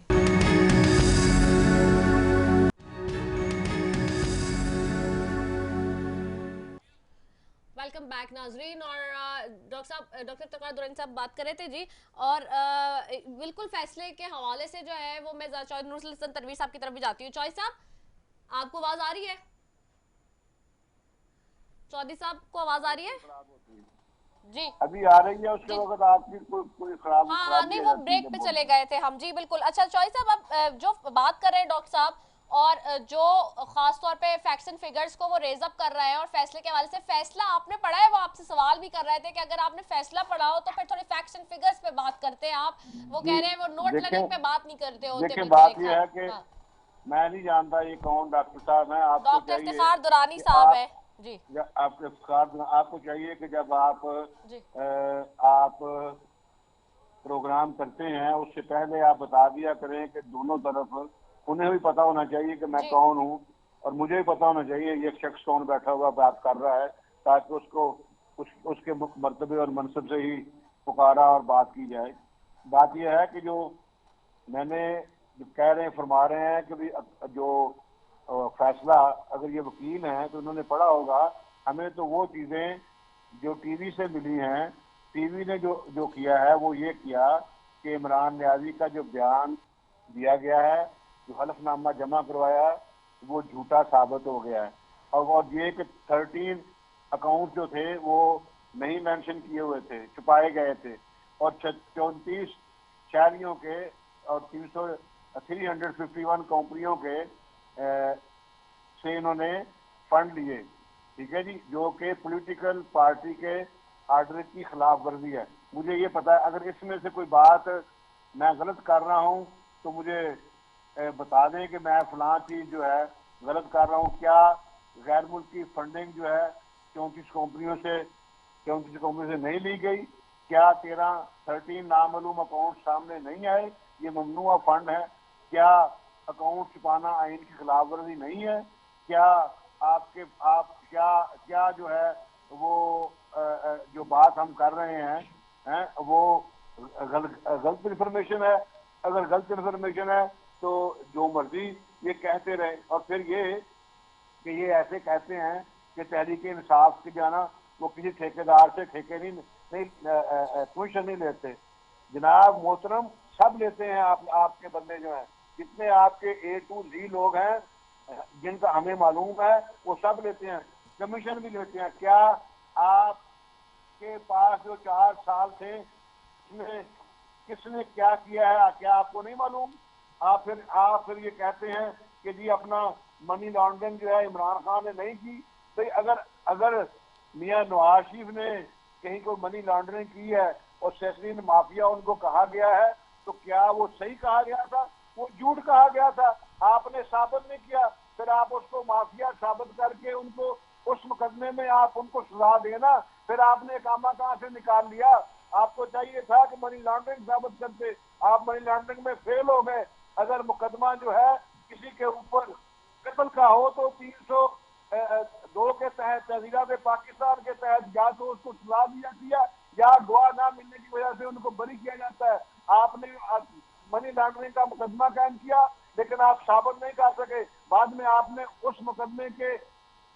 Speaker 2: वेलकम बैक नाजरीन। और डॉक्टर तकवा दुरानी साहब बात कर रहे थे जी, और बिल्कुल फैसले के हवाले से जो है वो मैं चौधरी नूरुल हसन तनवीर साहब की तरफ भी जाती हूँ। चौधरी साहब, आपको आवाज आ रही है? चौधरी साहब को आवाज आ रही है जी?
Speaker 6: अभी आ रही है, उसके वक्त आपकी कोई खराब,
Speaker 2: हाँ नहीं, वो ब्रेक पे चले गए थे हम जी, बिल्कुल। अच्छा चौधरी साहब, आप जो बात कर रहे हैं डॉक्टर साहब और जो खास तौर पे फैक्ट्स एंड फिगर्स को वो रेज अप कर रहे हैं और फैसले के हवाले से, फैसला आपने पढ़ा है? वो आपसे सवाल भी कर रहे थे कि अगर आपने फैसला पढ़ा हो तो फिर थोड़े फैक्ट्स एंड फिगर्स पे बात करते हैं आप। वो कह रहे हैं वो नोट लर्निंग पे बात नहीं करते होते।
Speaker 6: देखिए
Speaker 2: बिल्कुल
Speaker 6: बात
Speaker 2: एक
Speaker 6: ये है कि
Speaker 2: हाँ।
Speaker 6: मैं नहीं जानता ये कौन डॉक्टर साहब हैं। आपको
Speaker 2: डॉक्टर
Speaker 6: चाहिए
Speaker 2: इफ्तिखार दुरानी
Speaker 6: कि
Speaker 2: साहब
Speaker 6: आप
Speaker 2: है जी।
Speaker 6: आपको चाहिए कि जब
Speaker 2: जी
Speaker 6: आप प्रोग्राम करते हैं उससे पहले आप बता दिया करें कि दोनों तरफ, उन्हें भी पता होना चाहिए कि मैं
Speaker 2: जी
Speaker 6: कौन हूँ और मुझे भी पता होना चाहिए ये शख्स कौन बैठा हुआ बात कर रहा है, ताकि उसको उसके मर्तबे और मनसब से ही पुकारा और बात की जाए। बात यह है कि जो मैंने जो कह रहे हैं, फरमा रहे हैं कि भी जो फैसला, अगर ये वकील हैं तो उन्होंने पढ़ा होगा। हमें तो वो चीज़ें जो टीवी से मिली हैं, टीवी ने जो जो किया है वो ये किया कि इमरान न्याजी का जो बयान दिया गया है, जो हलफनामा जमा करवाया, वो झूठा साबित हो गया है। और ये कि 13 अकाउंट जो थे वो नहीं मेंशन किए हुए थे, छुपाए गए थे, और 34 शहरियों के और 351 कंपनियों के से इन्होंने फंड लिए, ठीक है जी, जो कि पॉलिटिकल पार्टी के आर्डर की खिलाफ वर्जी है। मुझे ये पता है, अगर इसमें से कोई बात मैं गलत कर रहा हूँ तो मुझे बता दें कि मैं फलां चीज़ जो है गलत कर रहा हूँ। क्या गैर मुल्की फंडिंग जो है 34 कंपनियों से नहीं ली गई? क्या 13 नामालूम अकाउंट सामने नहीं आए? ये ममनुआ फंड है। क्या अकाउंट छुपाना आइन की खिलाफ वर्जी नहीं है? क्या आप क्या जो है वो जो बात हम कर रहे हैं वो गलत इंफॉर्मेशन है? अगर गलत इंफॉर्मेशन है तो जो मर्जी ये कहते रहे। और फिर ये कि ये ऐसे कहते हैं कि तहरीक इंसाफ के जाना वो किसी ठेकेदार से ठेके नहीं कमीशन नहीं लेते। जनाब मोहतरम, सब लेते हैं। आपके बंदे जो हैं, जितने आपके A to Z लोग हैं जिनका हमें मालूम है, वो सब लेते हैं, कमीशन भी लेते हैं। क्या आपके पास जो 4 साल थे उसमें किसने क्या किया है, क्या आपको नहीं मालूम? आप फिर ये कहते हैं कि जी अपना मनी लॉन्ड्रिंग जो है इमरान खान ने नहीं की। भाई अगर मियां नवाज शरीफ ने कहीं कोई मनी लॉन्ड्रिंग की है और सैकड़ीन माफिया उनको कहा गया है, तो क्या वो सही कहा गया था? वो झूठ कहा गया था। आपने साबित नहीं किया, फिर आप उसको माफिया साबित करके उनको उस मुकदमे में आप उनको सजा देना। फिर आपने कामा कहां से निकाल लिया? आपको चाहिए था कि मनी लॉन्ड्रिंग साबित करते, आप मनी लॉन्ड्रिंग में फेल हो गए। अगर मुकदमा जो है किसी के ऊपर कत्ल का हो तो 302 के तहत, तहजीरात पाकिस्तान के तहत, या तो उसको सजा दी जाती है या गवाह ना मिलने की वजह से उनको बरी किया जाता है। आपने मनी लॉन्ड्रिंग का मुकदमा कायम किया, लेकिन आप साबित नहीं कर सके। बाद में आपने उस मुकदमे के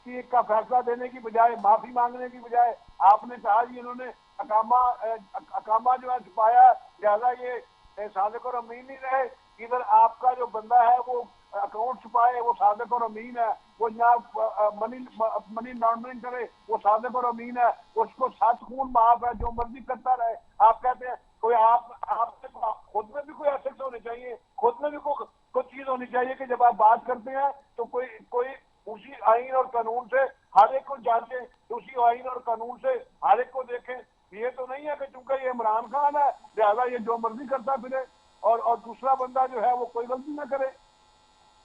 Speaker 6: का फैसला देने की बजाय, माफी मांगने की बजाय, आपने कहा जी इन्होंने अकामा जो है छुपाया, लिहाजा ये सादिक और अमीन नहीं रहे। इधर आपका जो बंदा है वो अकाउंट छुपाए, वो सादिक और अमीन है। वो जनाब मनी लॉन्ड्रिंग करे, वो सादिक और अमीन है। उसको 7 खून माफ है, जो मर्जी करता रहे। आप कहते हैं कोई आपसे खुद में भी कोई एसेट्स होने चाहिए, खुद में भी कोई चीज होनी चाहिए कि जब आप बात करते हैं तो कोई उसी आइन और कानून से हर एक को जांचे, उसी आइन और कानून से हर एक को देखें। ये तो नहीं है कि चूंकि ये इमरान खान है लिहाजा ये जो मर्जी करता फिरे और दूसरा बंदा जो है वो कोई गलती ना करे।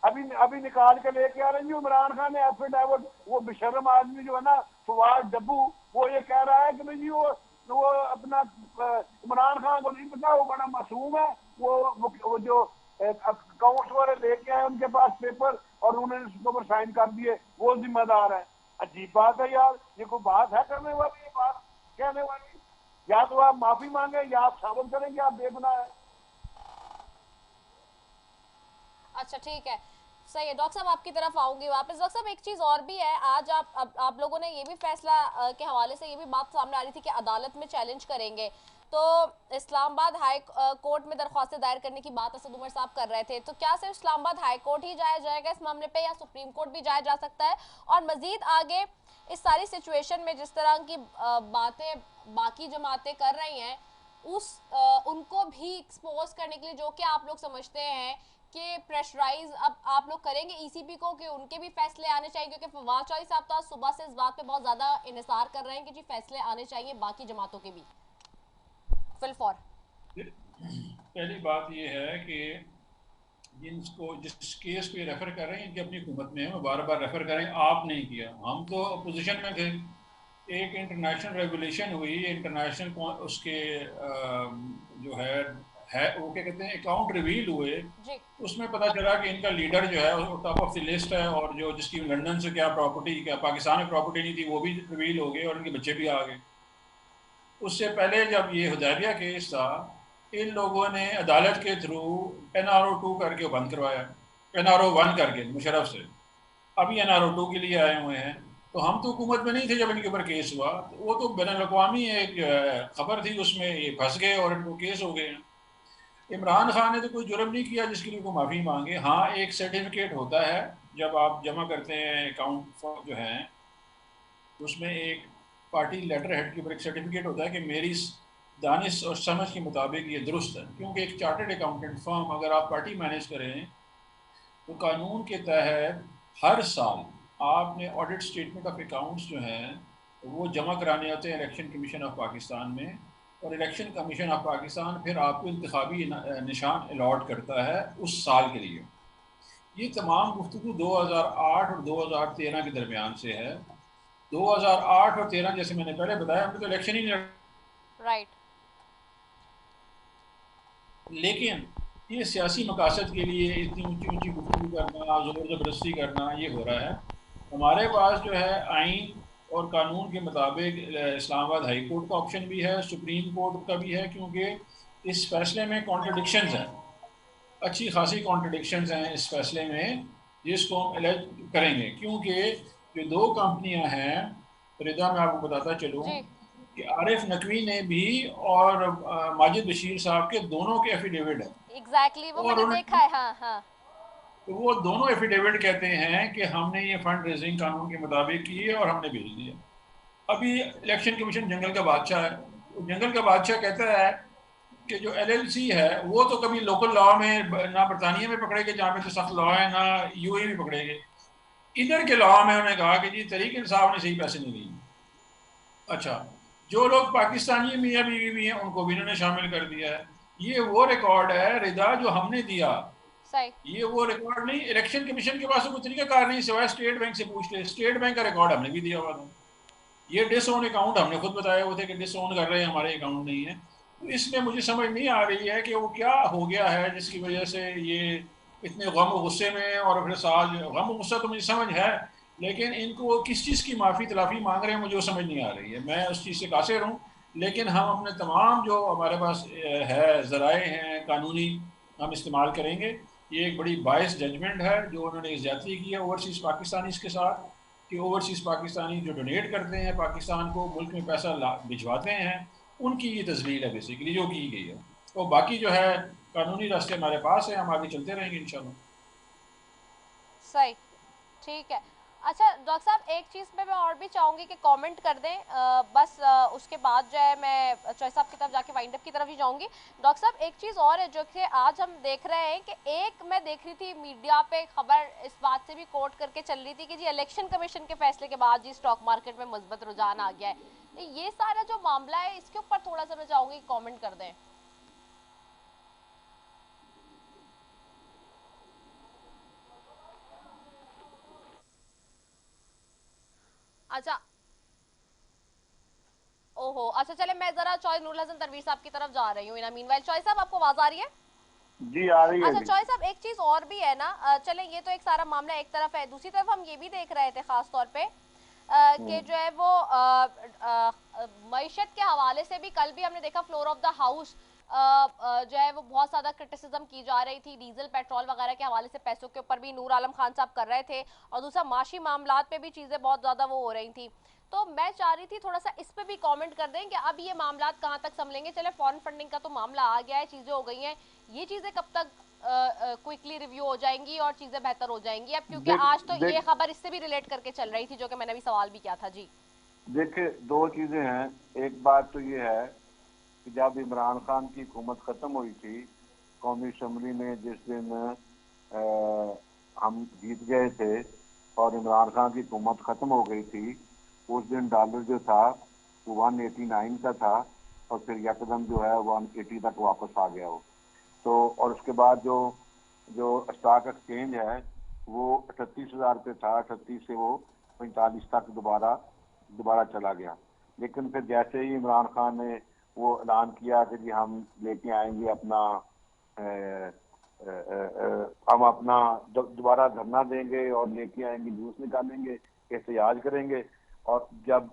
Speaker 6: अभी निकाल के लेके आ रहे हैं इमरान खान ने एफिडेविट। वो बेशर्म आदमी जो है ना, फवाद डब्बू, वो ये कह रहा है कि भाई वो अपना इमरान खान को नहीं पता, वो बड़ा मासूम है। वो जो अकाउंट्स वाले लेके आए उनके पास पेपर और उन्होंने उसके ऊपर साइन कर दिए, वो जिम्मेदार है। अजीब बात है यार, ये कोई बात है करने वाली, ये बात कहने वाली? या तो आप माफी मांगे या आप साबित करें कि आप बेगुनाह है।
Speaker 2: अच्छा ठीक है, सही है। डॉक्टर साहब आपकी तरफ आऊंगी वापस। डॉक्टर साहब एक चीज और भी है, आज आप लोगों ने ये भी फैसला के हवाले से ये भी बात सामने आ रही थी कि अदालत में चैलेंज करेंगे, तो इस्लामाबाद हाई कोर्ट में दरख्वास्तें दायर करने की बात असद उमर साहब कर रहे थे। तो क्या सिर्फ इस्लामाबाद हाई कोर्ट ही जाया जाएगा इस मामले पे, या सुप्रीम कोर्ट भी जाया जा सकता है? और मजीद आगे इस सारी सिचुएशन में जिस तरह की बातें बाकी जमातें कर रही हैं उनको भी एक्सपोज करने के लिए, जो कि आप लोग समझते हैं के प्रेशराइज अब आप लोग करेंगे ईसीपी को कि उनके भी फैसले आने चाहिए, क्योंकि फवाद चौधरी साहब तो आज सुबह से इस बात पे बहुत ज्यादा इंतजार कर रहे हैं कि जी फैसले आने चाहिए बाकी जमातों के भी। फिलफॉर
Speaker 5: पहली बात यह है कि जिनको जिस केस पे रेफर कर रहे हैं इनकी अपनी हुकूमत में है, वो बार बार रेफर करें, आप नहीं किया, हम तो अपोजिशन में थे। एक इंटरनेशनल रेगुलेशन हुई, इंटरनेशनल उसके जो है वो क्या कहते हैं अकाउंट रिवील हुए, उसमें पता चला कि इनका लीडर जो है वो टॉप ऑफ द लिस्ट है, और जो जिसकी लंदन से क्या प्रॉपर्टी, क्या पाकिस्तान में प्रॉपर्टी नहीं थी, वो भी रिवील हो गए और उनके बच्चे भी आ गए। उससे पहले जब ये हुदैबिया केस था, इन लोगों ने अदालत के थ्रू NRO 2 करके बंद करवाया, NRO 1 करके मुशर्रफ से, अभी NRO 2 के लिए आए हुए हैं। तो हम तो हुकूमत में नहीं थे जब इनके ऊपर केस हुआ, तो वो तो बैनुल-अक़वामी एक खबर थी, उसमें ये फंस गए और इनको केस हो गए हैं। इमरान खान ने तो कोई जुर्म नहीं किया जिसके लिए वो माफ़ी मांगे। हाँ, एक सर्टिफिकेट होता है जब आप जमा करते हैं अकाउंट जो हैं, उसमें एक पार्टी लेटर हेड के ऊपर एक सर्टिफिकेट होता है कि मेरी दानिश और समझ के मुताबिक ये दुरुस्त है, क्योंकि एक चार्टर्ड अकाउंटेंट फर्म अगर आप पार्टी मैनेज करें तो कानून के तहत हर साल आपने ऑडिट स्टेटमेंट ऑफ अकाउंट्स जो हैं वो जमा कराने होते हैं इलेक्शन कमीशन ऑफ पाकिस्तान में, और इलेक्शन कमीशन ऑफ पाकिस्तान फिर आपको इंतखाबी निशान अलॉट करता है उस साल के लिए। ये तमाम गुफ्तगू 2008 और 2013 के दरमियान से है। 2008 और 13 जैसे मैंने पहले बताया, हमने तो इलेक्शन ही नहीं,
Speaker 2: राइट,
Speaker 5: लेकिन ये सियासी मकासद के लिए इतनी ऊंची ऊंची गुफ्तगू करना, ज़ोर ज़बरदस्ती करना, ये हो रहा है। हमारे पास जो है आइन और कानून के मुताबिक इस्लामाबाद हाई कोर्ट का ऑप्शन भी है, सुप्रीम कोर्ट का भी है, क्योंकि इस फैसले में कॉन्ट्रडिक्शंस हैं, अच्छी खासी कॉन्ट्रडिक्शंस हैं इस फैसले में, जिसको हम एलेज करेंगे। क्योंकि जो दो कंपनियां हैं, रिदा मैं आपको बताता चलूँ कि आरिफ नकवी ने भी और माजिद बशीर साहब के दोनों के एफिडेविट हैं।
Speaker 2: एग्जैक्टली, वो मैंने देखा है। हाँ हाँ,
Speaker 5: तो वो दोनों एफिडेविट कहते हैं कि हमने ये फंड रेजिंग कानून के मुताबिक की है और हमने भेज दिया। अभी इलेक्शन कमीशन जंगल का बादशाह है, तो जंगल का बादशाह कहता है कि जो LLC है वो तो कभी लोकल लॉ में ना बरतानिया में पकड़ेगे जहाँ पे तो सख्त लॉ है, ना UAE में पकड़ेगे। इधर के लॉ में उन्होंने कहा कि जी तहरीक इंसाफ ने सही पैसे नहीं दिए। अच्छा, जो लोग पाकिस्तानी मियाँ बीवी भी हैं उनको भी इन्होंने शामिल कर दिया है। ये वो रिकॉर्ड है रिदा जो हमने दिया, ये वो रिकॉर्ड नहीं। इलेक्शन कमीशन के पास तो कोई तरीकाकार नहीं, सिवाय स्टेट बैंक से पूछ ले। स्टेट बैंक का रिकॉर्ड हमने भी दिया हुआ था। ये डिसओन अकाउंट हमने खुद बताया हुए थे कि डिसओन कर रहे हैं, हमारे अकाउंट नहीं है। तो इसमें मुझे समझ नहीं आ रही है कि वो क्या हो गया है जिसकी वजह से ये इतने गम गुस्से में, और फिर साथ गम गुस्सा तो मुझे समझ है, लेकिन इनको किस चीज़ की माफ़ी तलाफ़ी मांग रहे हैं मुझे वो समझ नहीं आ रही है। मैं उस चीज़ से कासिर हूँ, लेकिन हम अपने तमाम जो हमारे पास है ज़राए हैं कानूनी, हम इस्तेमाल करेंगे। ये एक बड़ी बायस जजमेंट है जो उन्होंने ज्यादती की है ओवरसीज़ पाकिस्तानीज़ के साथ, कि ओवरसीज़ पाकिस्तानी जो डोनेट करते हैं पाकिस्तान को, मुल्क में पैसा भिजवाते हैं, उनकी ये तजलील है बेसिकली जो की गई है। तो बाकी जो है कानूनी रास्ते हमारे पास है, हम आगे चलते रहेंगे इंशाल्लाह।
Speaker 2: सही, ठीक है। अच्छा डॉक्टर साहब, एक चीज़ पे मैं और भी चाहूँगी कि कमेंट कर दें, बस उसके बाद जो है मैं चॉइस साहब की तरफ जाके वाइंड अप की तरफ ही जाऊँगी। डॉक्टर साहब, एक चीज़ और है जो कि आज हम देख रहे हैं कि एक मैं देख रही थी मीडिया पे खबर इस बात से भी कोट करके चल रही थी कि जी इलेक्शन कमीशन के फैसले के बाद जी स्टॉक मार्केट में मुस्बत रुझान आ गया है। ये सारा जो मामला है इसके ऊपर थोड़ा सा मैं चाहूँगी कॉमेंट कर दें। अच्छा, ओहो, अच्छा चले मैं जरा चॉइस नूरुल हसन तनवीर साहब की तरफ जा रही हूँ। इन मीनवाइल चॉइस साहब आपको आवाज आ रही है?
Speaker 6: जी आ रही है।
Speaker 2: अच्छा चॉइस साहब, एक चीज और भी है ना, चले ये तो एक सारा मामला एक तरफ है, दूसरी तरफ हम ये भी देख रहे थे खास तौर पे कि जो है वो मईशत के हवाले से भी कल भी हमने देखा फ्लोर ऑफ द हाउस जो है वो बहुत ज़्यादा क्रिटिसिज्म की जा रही थी डीजल पेट्रोल वगैरह के हवाले से, पैसों के ऊपर भी नूर आलम खान साहब कर रहे थे, और दूसरा माशी मामलात पे भी चीज़ें बहुत ज़्यादा वो हो रही थी। तो मैं चाह रही थी थोड़ा सा इस पे भी कमेंट कर दें कि अब ये मामलात कहाँ तक संभलेंगे। चले फॉरेन फंडिंग का तो मामला आ गया है, चीज़ें हो गई हैं, ये चीज़ें कब तक क्विकली रिव्यू हो जाएंगी और चीज़ें बेहतर हो जाएंगी अब, क्योंकि आज तो ये खबर इससे भी रिलेट करके चल रही थी जो कि मैंने भी सवाल भी किया था। जी
Speaker 6: देखिए, दो चीजें हैं। एक बात तो ये है कि जब इमरान खान की हुकूमत खत्म हुई थी, कौमी असम्बली में जिस दिन हम जीत गए थे और इमरान खान की हुकूमत ख़त्म हो गई थी, उस दिन डॉलर जो था वो 189 का था और फिर यकदम जो है 180 तक वापस आ गया वो। तो और उसके बाद जो जो स्टॉक एक्सचेंज है वो 38,000 पे था, 38 से वो 45 तक दोबारा चला गया। लेकिन फिर जैसे ही इमरान खान ने वो ऐलान किया कि जी हम लेके आएंगे अपना हम अपना दोबारा धरना देंगे और लेके आएंगे, जूस निकालेंगे, एहतजाज करेंगे, और जब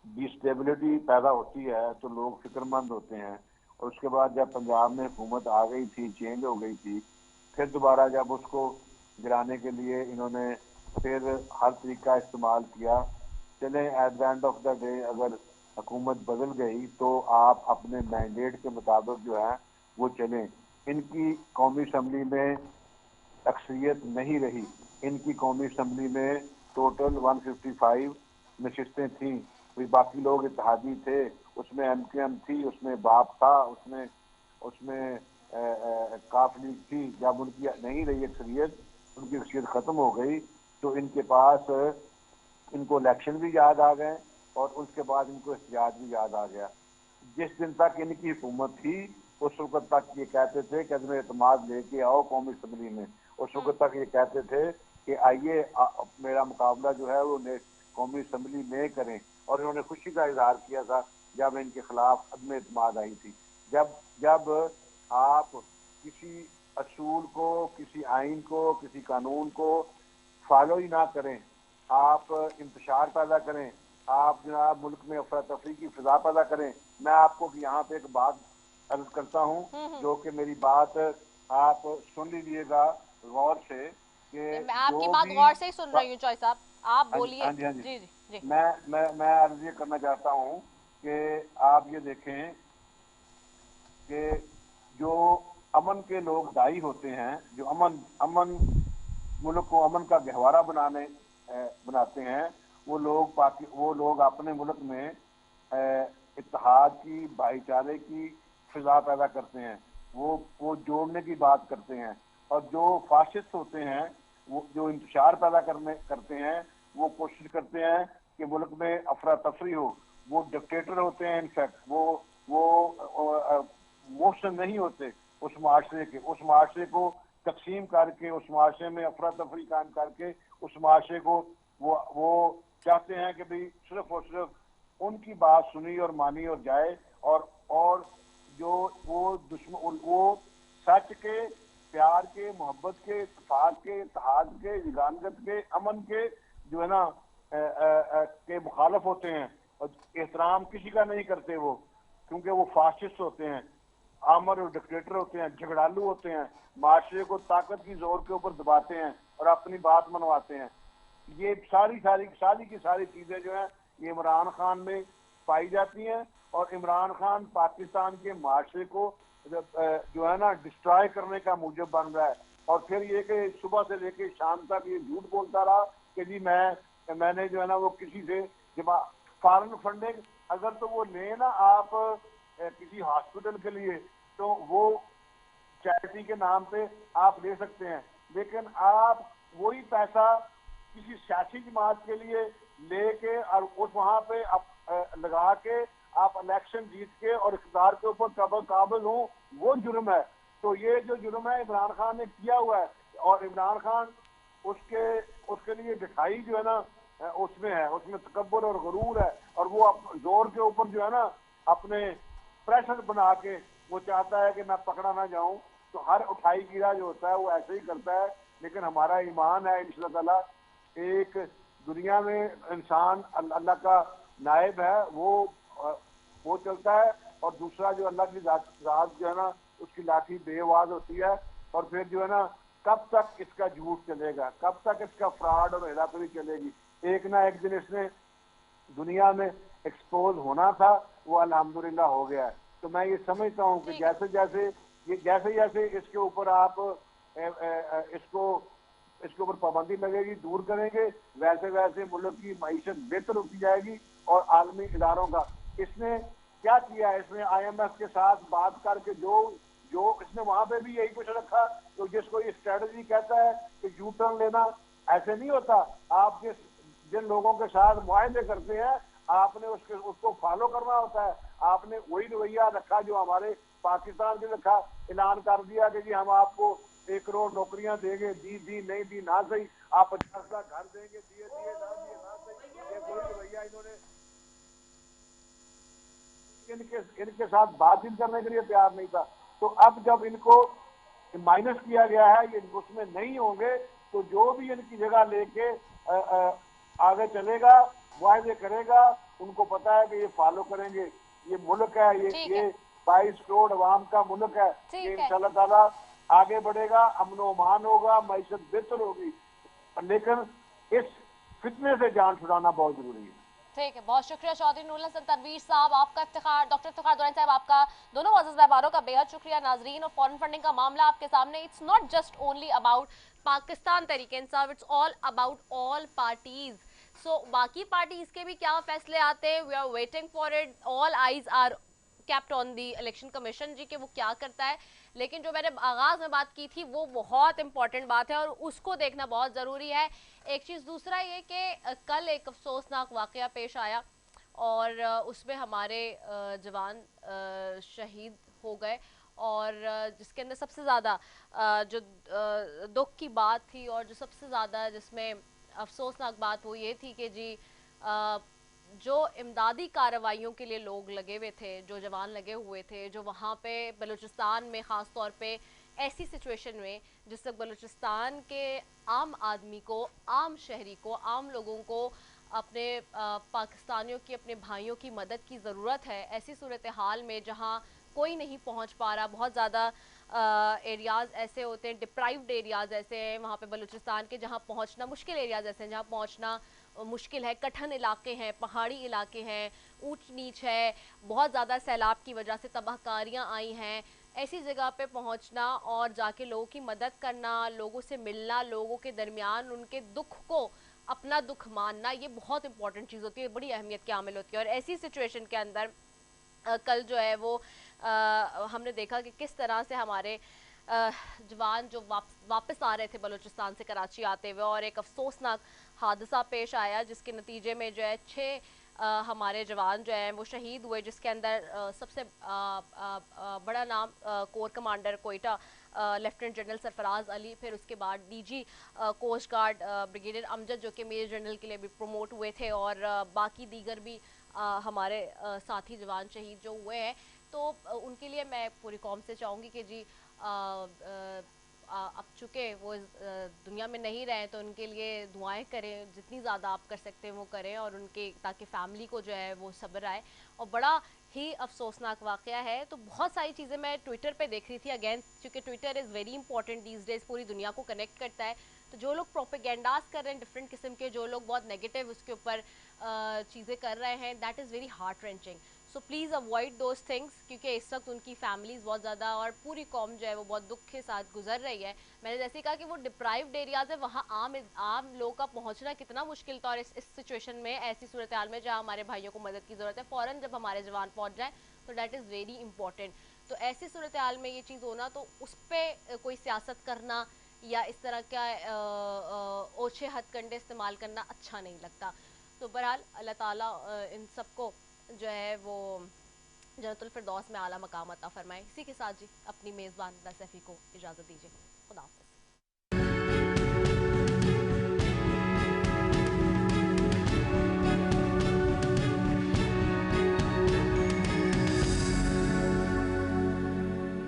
Speaker 6: डिस्टेबिलिटी पैदा होती है तो लोग फिक्रमंद होते हैं। और उसके बाद जब पंजाब में हुकूमत आ गई थी, चेंज हो गई थी, फिर दोबारा जब उसको गिराने के लिए इन्होंने फिर हर तरीका इस्तेमाल किया। चले at the end of the day अगर हुकूमत बदल गई तो आप अपने मैंडेट के मुताबिक जो है वो चलें। इनकी कौमी असम्बली में अक्सरियत नहीं रही, इनकी कौमी असम्बली में टोटल 155 नशिस्तें थीं, कोई बाकी लोग इत्तेहादी थे, उसमें MKM थी, उसमें बाप था, उसमें उसमें काफ लीग थी। जब उनकी नहीं रही अक्सरियत, उनकी अक्सरियत ख़त्म हो गई तो इनके पास इनको इलेक्शन भी याद आ गए और उसके बाद इनको एहतजाज भी याद आ गया। जिस दिन तक इनकी हुकूमत थी उस वक्त तक ये कहते थे कि अदम एतमाद लेके आओ कौमी असम्बली में। उस वक्त तक ये कहते थे कि आइए मेरा मुकाबला जो है वो कौमी असम्बली में करें, और इन्होंने खुशी का इजहार किया था जब इनके खिलाफ अदम एतमाद आई थी। जब जब आप किसी असूल को, किसी आइन को, किसी कानून को फॉलो ही ना करें, आप इंतशार पैदा करें, आप जनाब मुल्क में अफरा तफरी की फिजा पैदा करें। मैं आपको यहाँ पे एक बात अर्ज करता हूँ जो कि मेरी बात आप सुन लीजिएगा गौर से कि
Speaker 2: मैं आपकी
Speaker 6: जो
Speaker 2: बात
Speaker 6: भी
Speaker 2: गौर से ही सुन रही हूँ चॉइस साहब, आप
Speaker 6: हाँ
Speaker 2: बोलिए।
Speaker 6: हाँ जी, हाँ जी।
Speaker 2: जी जी जी।
Speaker 6: मैं अर्ज ये करना चाहता हूँ कि आप ये देखें कि जो अमन के लोग दाई होते हैं, जो अमन मुल्क को अमन का गहवारा बनाते हैं, वो लोग अपने मुल्क में इत्तेहाद की, भाईचारे की फिजा पैदा करते हैं, वो जोड़ने की बात करते हैं। और जो फाशिस्ट होते हैं, वो जो इंतशार पैदा करते हैं, वो कोशिश करते हैं कि मुल्क में अफरा तफरी हो। वो डिक्टेटर होते हैं, इनफैक्ट वो मोशन नहीं होते उस माशरे के। उस माशरे को तकसीम करके, उस माशरे में अफरा तफरी कायम करके, उस माशरे को वो चाहते हैं कि भाई सिर्फ और सिर्फ उनकी बात सुनी और मानी और जाए, और जो वो दुश्मन, वो सच के, प्यार के, मोहब्बत के, इत्तेफाक के, इत्तेहाद के, यगानगत के, अमन के जो है ना के मुखालफ होते हैं। और एहतराम किसी का नहीं करते वो, क्योंकि वो फाशिस्ट होते हैं, आमर और डिक्टेटर होते हैं, झगड़ालू होते हैं, माशरे को ताकत की जोर के ऊपर दबाते हैं और अपनी बात मनवाते हैं। ये सारी की सारी चीजें जो है ये इमरान खान में पाई जाती हैं, और इमरान खान पाकिस्तान के माशरे को जो है ना डिस्ट्रॉय करने का मूजब बन रहा है। और फिर ये कि सुबह से लेकर शाम तक ये झूठ बोलता रहा कि जी मैंने जो है ना वो किसी से जब फॉरेन फंडिंग अगर तो वो ले ना आप किसी हॉस्पिटल के लिए, तो वो चैरिटी के नाम पे आप ले सकते हैं, लेकिन आप वही पैसा किसी सियासी जमात के लिए लेके और उस वहां पे लगा के आप इलेक्शन जीत के और इख्तियार के ऊपर काबिल हो, वो जुर्म है। तो ये जो जुर्म है इमरान खान ने किया हुआ है, और इमरान खान उसके लिए दिखाई जो है ना उसमें है, उसमें तकब्बुर और गुरूर है, और वो जोर के ऊपर जो है ना अपने प्रेशर बना के वो चाहता है कि मैं पकड़ा ना जाऊं। तो हर उठाई गिरा जो होता है वो ऐसे ही करता है। लेकिन हमारा ईमान है इंशाअल्लाह, एक दुनिया में इंसान अल्लाह का नायब है, वो चलता है, और दूसरा जो अल्लाह की जात जो है ना उसकी लाठी बेआवाज होती है। और फिर जो है ना कब तक इसका झूठ चलेगा, कब तक इसका फ्रॉड और हेराफेरी चलेगी। एक ना एक दिन इसने दुनिया में एक्सपोज होना था, वो अल्हम्दुलिल्लाह हो गया है। तो मैं ये समझता हूँ कि जैसे जैसे इसके ऊपर आप इसके ऊपर पाबंदी लगेगी, दूर करेंगे, वैसे वैसे मुल्क की मईशत बेहतर होती जाएगी। और आलमी इदारों का इसने क्या किया है, इसने IMF के साथ बात करके जो जो इसने वहां पे भी यही कुछ रखा, तो जिसको ये स्ट्रेटजी कहता है कि यू टर्न लेना, ऐसे नहीं होता। आप जिन लोगों के साथ मुआहदे करते हैं, आपने उसको फॉलो करना होता है। आपने वही रवैया रखा जो हमारे पाकिस्तान के रखा, ऐलान कर दिया कि जी हम आपको 1 करोड़ नौकरियां देंगे, दी नहीं दी ना सही, आप 50 लाख घर देंगे, दिए दिए ना सही, ये कोई रवैया इन्होंने इनके साथ बातचीत करने के लिए तैयार नहीं था। तो अब जब इनको माइनस किया गया है, ये उसमें नहीं होंगे, तो जो भी इनकी जगह लेके आगे चलेगा, वायदे करेगा, उनको पता है कि ये फॉलो करेंगे। ये मुल्क है, ये 22 करोड़ अवाम का मुल्क है, ये इंशाल्लाह ताला आगे बढ़ेगा, अमनो अमान होगा, मैशत बेहतर होगी। लेकिन इस फितने से जान छुड़ाना बहुत जरूरी है।
Speaker 2: ठीक है, बहुत शुक्रिया चौधरी नूरुल हसन तनवीर साहब, आपका इफ्तिखार, डॉक्टर इफ्तिखार दुरानी साहब, आपका दोनों मुअज़्ज़ज़ मेहमानों का बेहद शुक्रिया। नाजरीन, और फॉरेन फंडिंग का मामला आपके सामने, it's not just only about Pakistan Tehreek Insaf, it's all about all parties. So बाकी पार्टीज के भी क्या फैसले आते हैं, we are waiting for it, all eyes are kept on the election commission जी के वो क्या करता है। लेकिन जो मैंने आगाज में बात की थी वो बहुत इंपॉर्टेंट बात है और उसको देखना बहुत ज़रूरी है। एक चीज़ दूसरा ये कि कल एक अफसोसनाक वाक़या पेश आया और उसमें हमारे जवान शहीद हो गए, और जिसके अंदर सबसे ज़्यादा जो दुख की बात थी और जो सबसे ज़्यादा जिसमें अफसोसनाक बात वो ये थी कि जी जो इमदादी कार्रवाइयों के लिए लोग लगे हुए थे, जो जवान लगे हुए थे, जो वहाँ पे बलूचिस्तान में ख़ास तौर पे ऐसी सिचुएशन में जिससे बलूचिस्तान के आम आदमी को, आम शहरी को, आम लोगों को अपने पाकिस्तानियों की, अपने भाइयों की मदद की ज़रूरत है, ऐसी सूरत हाल में जहाँ कोई नहीं पहुँच पा रहा, बहुत ज़्यादा एरियाज़ ऐसे होते हैं, डिप्राइव्ड एरियाज़ ऐसे हैं वहाँ पे बलूचिस्तान के, जहाँ पहुँचना मुश्किल एरियाज़ ऐसे हैं जहाँ पहुँचना मुश्किल है, कठिन इलाके हैं, पहाड़ी इलाके हैं, ऊंच नीच है, बहुत ज़्यादा सैलाब की वजह से तबाहकारियाँ आई हैं। ऐसी जगह पे पहुंचना और जाके लोगों की मदद करना, लोगों से मिलना, लोगों के दरमियान उनके दुख को अपना दुख मानना, ये बहुत इंपॉर्टेंट चीज़ होती है, बड़ी अहमियत की हामिल होती है। और ऐसी सिचुएशन के अंदर कल जो है वो हमने देखा कि किस तरह से हमारे जवान जो वापस आ रहे थे बलूचिस्तान से कराची आते हुए, और एक अफसोसनाक हादसा पेश आया जिसके नतीजे में जो है 6 हमारे जवान जो हैं वो शहीद हुए, जिसके अंदर सबसे बड़ा नाम core commander Quetta lieutenant general Sarfaraz Ali, फिर उसके बाद DG coast guard brigadier Amjad जो कि मेजर जनरल के लिए भी प्रमोट हुए थे, और बाकी दीगर भी हमारे साथी जवान शहीद जो हुए हैं। तो उनके लिए मैं पूरी कौम से चाहूँगी कि जी अब चूँकि वो दुनिया में नहीं रहे तो उनके लिए दुआएं करें, जितनी ज़्यादा आप कर सकते हैं वो करें, और उनके ताकि फ़ैमिली को जो है वो सब्र आए। और बड़ा ही अफसोसनाक वाक़या है। तो बहुत सारी चीज़ें मैं ट्विटर पे देख रही थी, अगेन क्योंकि Twitter is very important these days, पूरी दुनिया को कनेक्ट करता है। तो जो लोग प्रोपेगेंडास कर रहे हैं डिफरेंट किस्म के, जो लोग बहुत नेगेटिव उसके ऊपर चीज़ें कर रहे हैं, that is very heart wrenching. So please avoid those things, क्योंकि इस वक्त उनकी फैमिलीज़ बहुत ज़्यादा और पूरी कौम जो है वो बहुत दुख के साथ गुजर रही है। मैंने जैसे कहा कि वो डिप्राइव्ड एरियाज़ है, वहाँ आम लोगों का पहुँचना कितना मुश्किल था, और इस सिचुएशन में, ऐसी सूरत हाल में जहाँ हमारे भाइयों को मदद की ज़रूरत है, फ़ौरन जब हमारे जवान पहुँच जाएँ तो डैट इज़ वेरी इंपॉर्टेंट। तो ऐसी सूरत हाल में ये चीज़ होना, तो उस पर कोई सियासत करना या इस तरह का ओछे हथकंडे इस्तेमाल करना अच्छा नहीं लगता। तो बहरहाल अल्लाह ताला इन सबको जो है वो जन्नतुल फिरदौस में आला मकाम अता फरमाए। इसी के साथ जी अपनी मेज़बान सैफ़ी को इजाज़त दीजिए। खुदा हाफ़िज़।